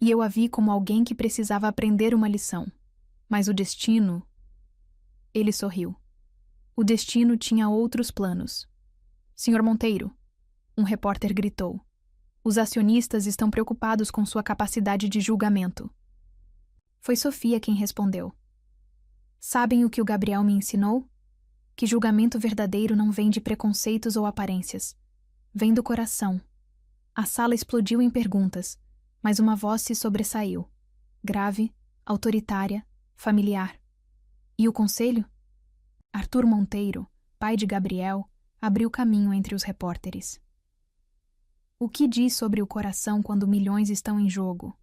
e eu a vi como alguém que precisava aprender uma lição. Mas o destino... Ele sorriu. O destino tinha outros planos. Senhor Monteiro, um repórter gritou. Os acionistas estão preocupados com sua capacidade de julgamento. Foi Sofia quem respondeu. Sabem o que o Gabriel me ensinou? Que julgamento verdadeiro não vem de preconceitos ou aparências. Vem do coração. A sala explodiu em perguntas, mas uma voz se sobressaiu. Grave, autoritária, familiar. E o conselho? Arthur Monteiro, pai de Gabriel, abriu caminho entre os repórteres. O que diz sobre o coração quando milhões estão em jogo?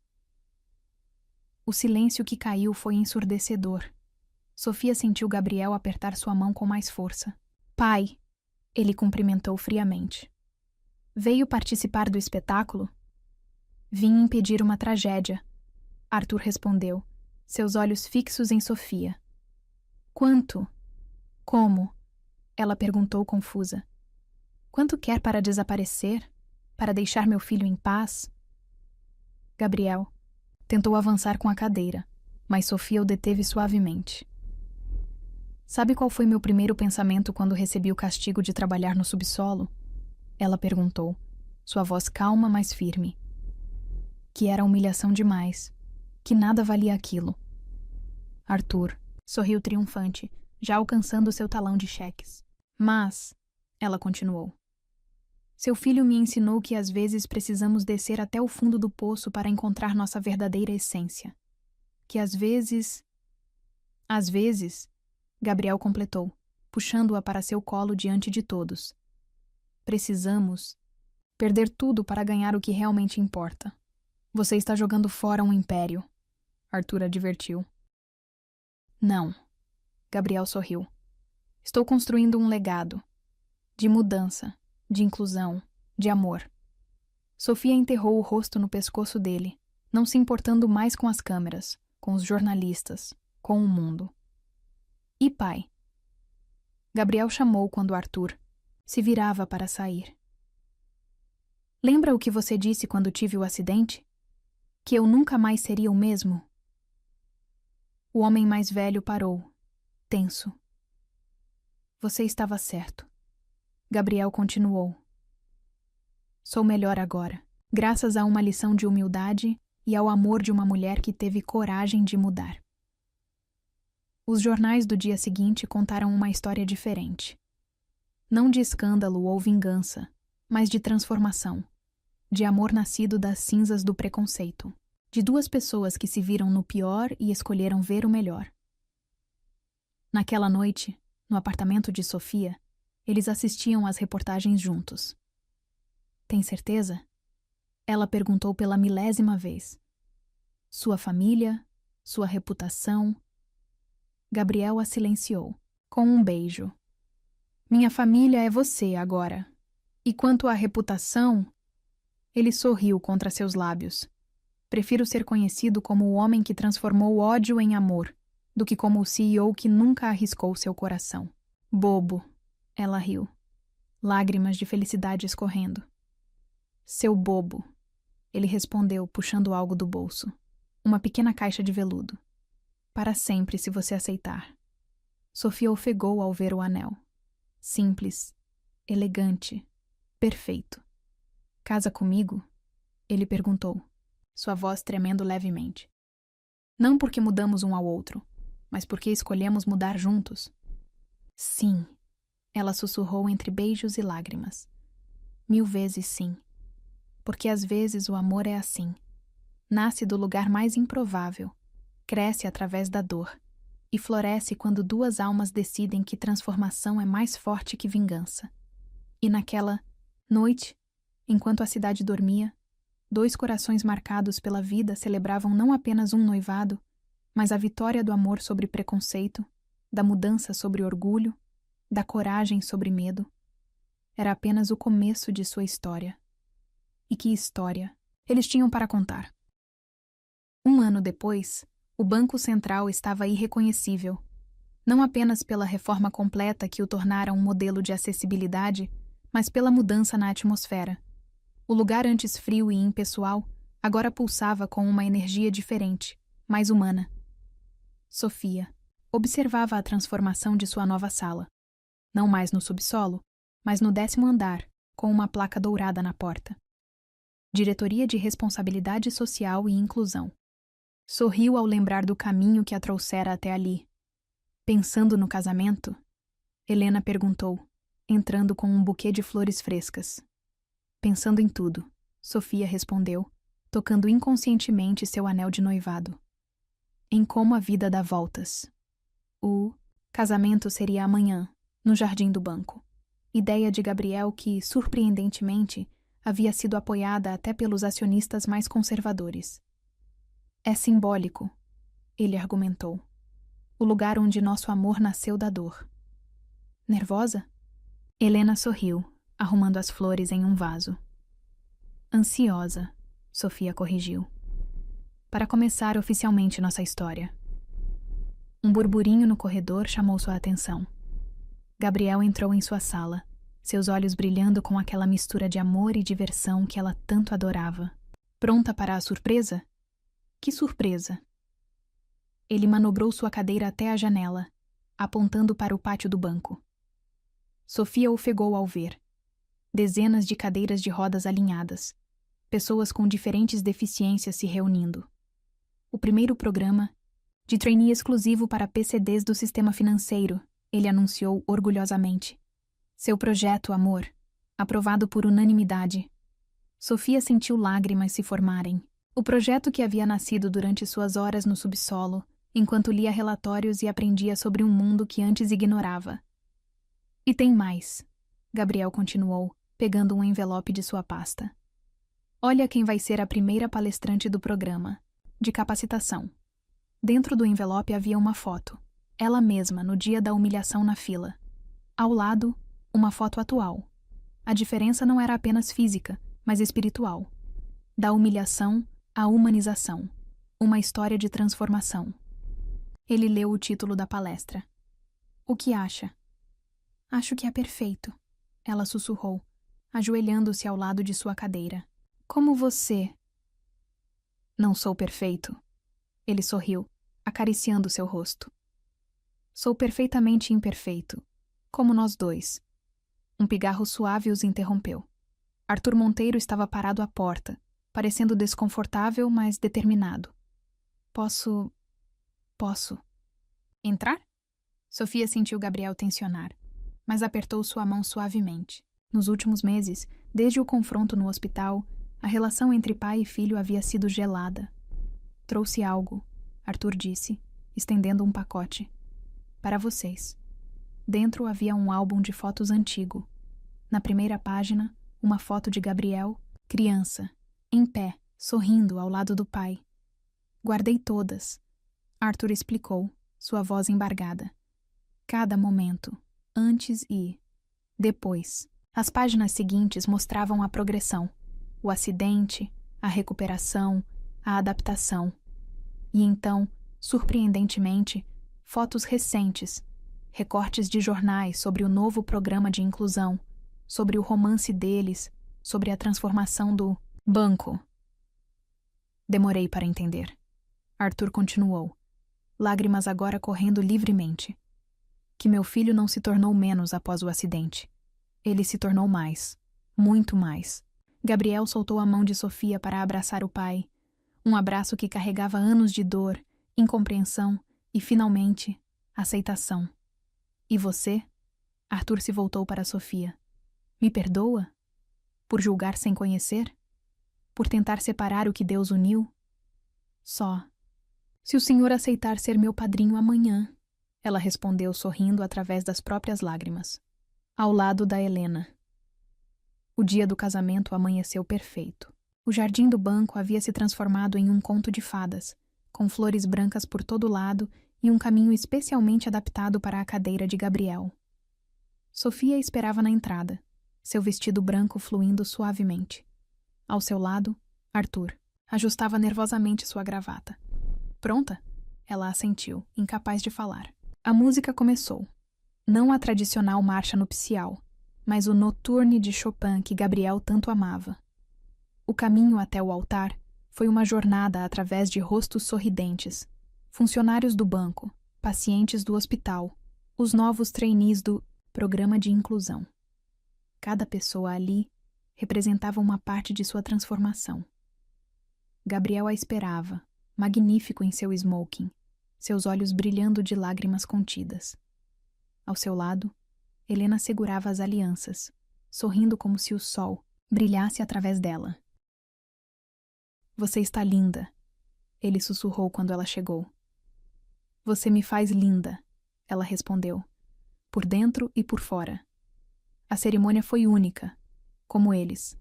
O silêncio que caiu foi ensurdecedor. Sofia sentiu Gabriel apertar sua mão com mais força. Pai, ele cumprimentou friamente. Veio participar do espetáculo? Vim impedir uma tragédia, Arthur respondeu, seus olhos fixos em Sofia. Quanto? Como? Ela perguntou confusa. Quanto quer para desaparecer? Para deixar meu filho em paz? Gabriel tentou avançar com a cadeira, mas Sofia o deteve suavemente. Sabe qual foi meu primeiro pensamento quando recebi o castigo de trabalhar no subsolo? Ela perguntou, sua voz calma, mas firme. Que era humilhação demais, que nada valia aquilo. Arthur sorriu triunfante, já alcançando seu talão de cheques. Mas, ela continuou, seu filho me ensinou que às vezes precisamos descer até o fundo do poço para encontrar nossa verdadeira essência. Que às vezes, Gabriel completou, puxando-a para seu colo diante de todos. Precisamos perder tudo para ganhar o que realmente importa. Você está jogando fora um império, Arthur advertiu. Não, Gabriel sorriu. Estou construindo um legado. De mudança, de inclusão, de amor. Sofia enterrou o rosto no pescoço dele, não se importando mais com as câmeras, com os jornalistas, com o mundo. E pai? Gabriel chamou quando Arthur se virava para sair. Lembra o que você disse quando tive o acidente? Que eu nunca mais seria o mesmo? O homem mais velho parou, tenso. Você estava certo. Gabriel continuou. Sou melhor agora, graças a uma lição de humildade e ao amor de uma mulher que teve coragem de mudar. Os jornais do dia seguinte contaram uma história diferente. Não de escândalo ou vingança, mas de transformação, de amor nascido das cinzas do preconceito, de duas pessoas que se viram no pior e escolheram ver o melhor. Naquela noite, no apartamento de Sofia, eles assistiam às reportagens juntos. Tem certeza? Ela perguntou pela 1000ª vez. Sua família, sua reputação. Gabriel a silenciou, com um beijo. Minha família é você agora. E quanto à reputação... Ele sorriu contra seus lábios. Prefiro ser conhecido como o homem que transformou ódio em amor, do que como o CEO que nunca arriscou seu coração. Bobo, ela riu, lágrimas de felicidade escorrendo. Seu bobo, ele respondeu, puxando algo do bolso. Uma pequena caixa de veludo. Para sempre, se você aceitar. Sofia ofegou ao ver o anel. Simples, elegante, perfeito. Casa comigo? Ele perguntou, sua voz tremendo levemente. Não porque mudamos um ao outro, mas porque escolhemos mudar juntos. Sim, ela sussurrou entre beijos e lágrimas. 1000 vezes sim. Porque às vezes o amor é assim. Nasce do lugar mais improvável, cresce através da dor e floresce quando duas almas decidem que transformação é mais forte que vingança. E naquela noite, enquanto a cidade dormia, 2 corações marcados pela vida celebravam não apenas um noivado, mas a vitória do amor sobre preconceito, da mudança sobre orgulho, da coragem sobre medo. Era apenas o começo de sua história. E que história eles tinham para contar. 1 ano depois, o Banco Central estava irreconhecível, não apenas pela reforma completa que o tornara um modelo de acessibilidade, mas pela mudança na atmosfera. O lugar antes frio e impessoal agora pulsava com uma energia diferente, mais humana. Sofia observava a transformação de sua nova sala, não mais no subsolo, mas no 10º andar, com uma placa dourada na porta. Diretoria de Responsabilidade Social e Inclusão. Sorriu ao lembrar do caminho que a trouxera até ali. Pensando no casamento? Helena perguntou, entrando com um buquê de flores frescas. Pensando em tudo, Sofia respondeu, tocando inconscientemente seu anel de noivado. Em como a vida dá voltas. O casamento seria amanhã, no jardim do banco. Ideia de Gabriel que, surpreendentemente, havia sido apoiada até pelos acionistas mais conservadores. É simbólico, ele argumentou. O lugar onde nosso amor nasceu da dor. Nervosa? Helena sorriu, arrumando as flores em um vaso. Ansiosa, Sofia corrigiu. Para começar oficialmente nossa história. Um burburinho no corredor chamou sua atenção. Gabriel entrou em sua sala, seus olhos brilhando com aquela mistura de amor e diversão que ela tanto adorava. Pronta para a surpresa? Que surpresa! Ele manobrou sua cadeira até a janela, apontando para o pátio do banco. Sofia ofegou ao ver. Dezenas de cadeiras de rodas alinhadas, pessoas com diferentes deficiências se reunindo. O primeiro programa, de trainee exclusivo para PCDs do sistema financeiro, ele anunciou orgulhosamente. Seu projeto, amor, aprovado por unanimidade. Sofia sentiu lágrimas se formarem. O projeto que havia nascido durante suas horas no subsolo, enquanto lia relatórios e aprendia sobre um mundo que antes ignorava. E tem mais, Gabriel continuou, pegando um envelope de sua pasta. Olha quem vai ser a primeira palestrante do programa, de capacitação. Dentro do envelope havia uma foto, ela mesma no dia da humilhação na fila. Ao lado, uma foto atual. A diferença não era apenas física, mas espiritual. Da humilhação à humanização. Uma história de transformação. Ele leu o título da palestra. O que acha? Acho que é perfeito, ela sussurrou, ajoelhando-se ao lado de sua cadeira. Como você? Não sou perfeito. Ele sorriu, acariciando seu rosto. Sou perfeitamente imperfeito, como nós dois. Um pigarro suave os interrompeu. Arthur Monteiro estava parado à porta, parecendo desconfortável, mas determinado. Posso... Entrar? Sofia sentiu Gabriel tensionar, mas apertou sua mão suavemente. Nos últimos meses, desde o confronto no hospital, a relação entre pai e filho havia sido gelada. Trouxe algo, Arthur disse, estendendo um pacote. Para vocês. Dentro havia um álbum de fotos antigo. Na primeira página, uma foto de Gabriel, criança, em pé, sorrindo ao lado do pai. Guardei todas. Arthur explicou, sua voz embargada. Cada momento, antes e depois. As páginas seguintes mostravam a progressão, o acidente, a recuperação, a adaptação. E então, surpreendentemente, fotos recentes, recortes de jornais sobre o novo programa de inclusão, sobre o romance deles, sobre a transformação do banco. Demorei para entender. Arthur continuou, lágrimas agora correndo livremente. Que meu filho não se tornou menos após o acidente. Ele se tornou mais, muito mais. Gabriel soltou a mão de Sofia para abraçar o pai, um abraço que carregava anos de dor, incompreensão e, finalmente, aceitação. E você? Arthur se voltou para Sofia. Me perdoa? Por julgar sem conhecer? Por tentar separar o que Deus uniu? Só. Se o senhor aceitar ser meu padrinho amanhã, ela respondeu sorrindo através das próprias lágrimas. Ao lado da Helena. O dia do casamento amanheceu perfeito. O jardim do banco havia se transformado em um conto de fadas, com flores brancas por todo lado e um caminho especialmente adaptado para a cadeira de Gabriel. Sofia esperava na entrada, seu vestido branco fluindo suavemente. Ao seu lado, Arthur ajustava nervosamente sua gravata. Pronta? Ela assentiu, incapaz de falar. A música começou. Não a tradicional marcha nupcial, mas o Nocturne de Chopin que Gabriel tanto amava. O caminho até o altar foi uma jornada através de rostos sorridentes, funcionários do banco, pacientes do hospital, os novos trainees do programa de inclusão. Cada pessoa ali representava uma parte de sua transformação. Gabriel a esperava, magnífico em seu smoking, seus olhos brilhando de lágrimas contidas. Ao seu lado, Helena segurava as alianças, sorrindo como se o sol brilhasse através dela. Você está linda, ele sussurrou quando ela chegou. Você me faz linda, ela respondeu, por dentro e por fora. A cerimônia foi única, como eles.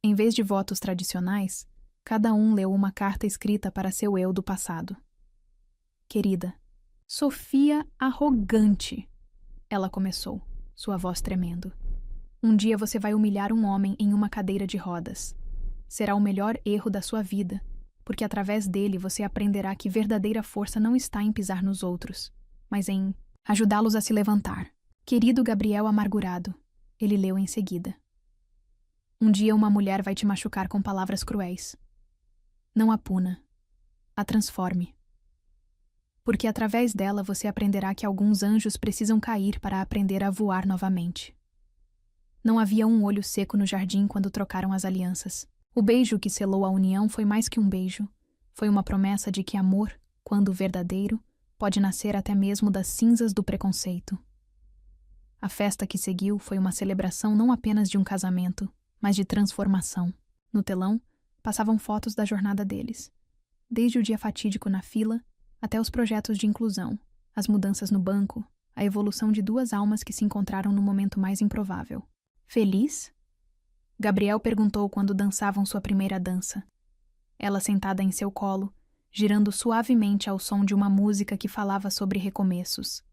Em vez de votos tradicionais, cada um leu uma carta escrita para seu eu do passado. Querida, Sofia arrogante, ela começou, sua voz tremendo. Um dia você vai humilhar um homem em uma cadeira de rodas. Será o melhor erro da sua vida, porque através dele você aprenderá que verdadeira força não está em pisar nos outros, mas em ajudá-los a se levantar. Querido Gabriel amargurado, ele leu em seguida. Um dia uma mulher vai te machucar com palavras cruéis. Não a puna, a transforme. Porque através dela você aprenderá que alguns anjos precisam cair para aprender a voar novamente. Não havia um olho seco no jardim quando trocaram as alianças. O beijo que selou a união foi mais que um beijo. Foi uma promessa de que amor, quando verdadeiro, pode nascer até mesmo das cinzas do preconceito. A festa que seguiu foi uma celebração não apenas de um casamento, mas de transformação. No telão, passavam fotos da jornada deles. Desde o dia fatídico na fila, até os projetos de inclusão, as mudanças no banco, a evolução de duas almas que se encontraram no momento mais improvável. Feliz? Gabriel perguntou quando dançavam sua primeira dança. Ela sentada em seu colo, girando suavemente ao som de uma música que falava sobre recomeços.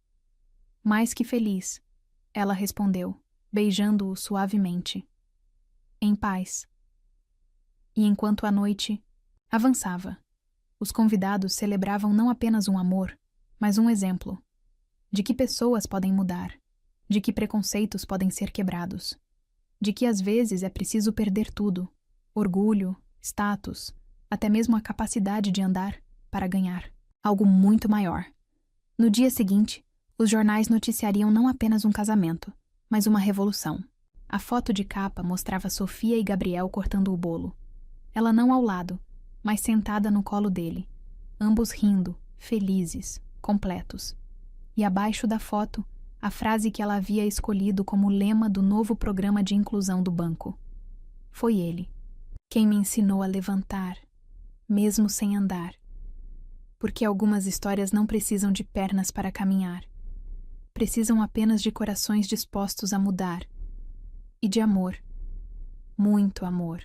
Mais que feliz, ela respondeu, beijando-o suavemente. Em paz. E enquanto a noite avançava, os convidados celebravam não apenas um amor, mas um exemplo de que pessoas podem mudar, de que preconceitos podem ser quebrados, de que às vezes é preciso perder tudo, orgulho, status, até mesmo a capacidade de andar, para ganhar algo muito maior. No dia seguinte, os jornais noticiariam não apenas um casamento, mas uma revolução. A foto de capa mostrava Sofia e Gabriel cortando o bolo. Ela não ao lado, mas sentada no colo dele, ambos rindo, felizes, completos. E abaixo da foto, a frase que ela havia escolhido como lema do novo programa de inclusão do banco. Foi ele quem me ensinou a levantar, mesmo sem andar. Porque algumas histórias não precisam de pernas para caminhar. Precisam apenas de corações dispostos a mudar. E de amor. Muito amor.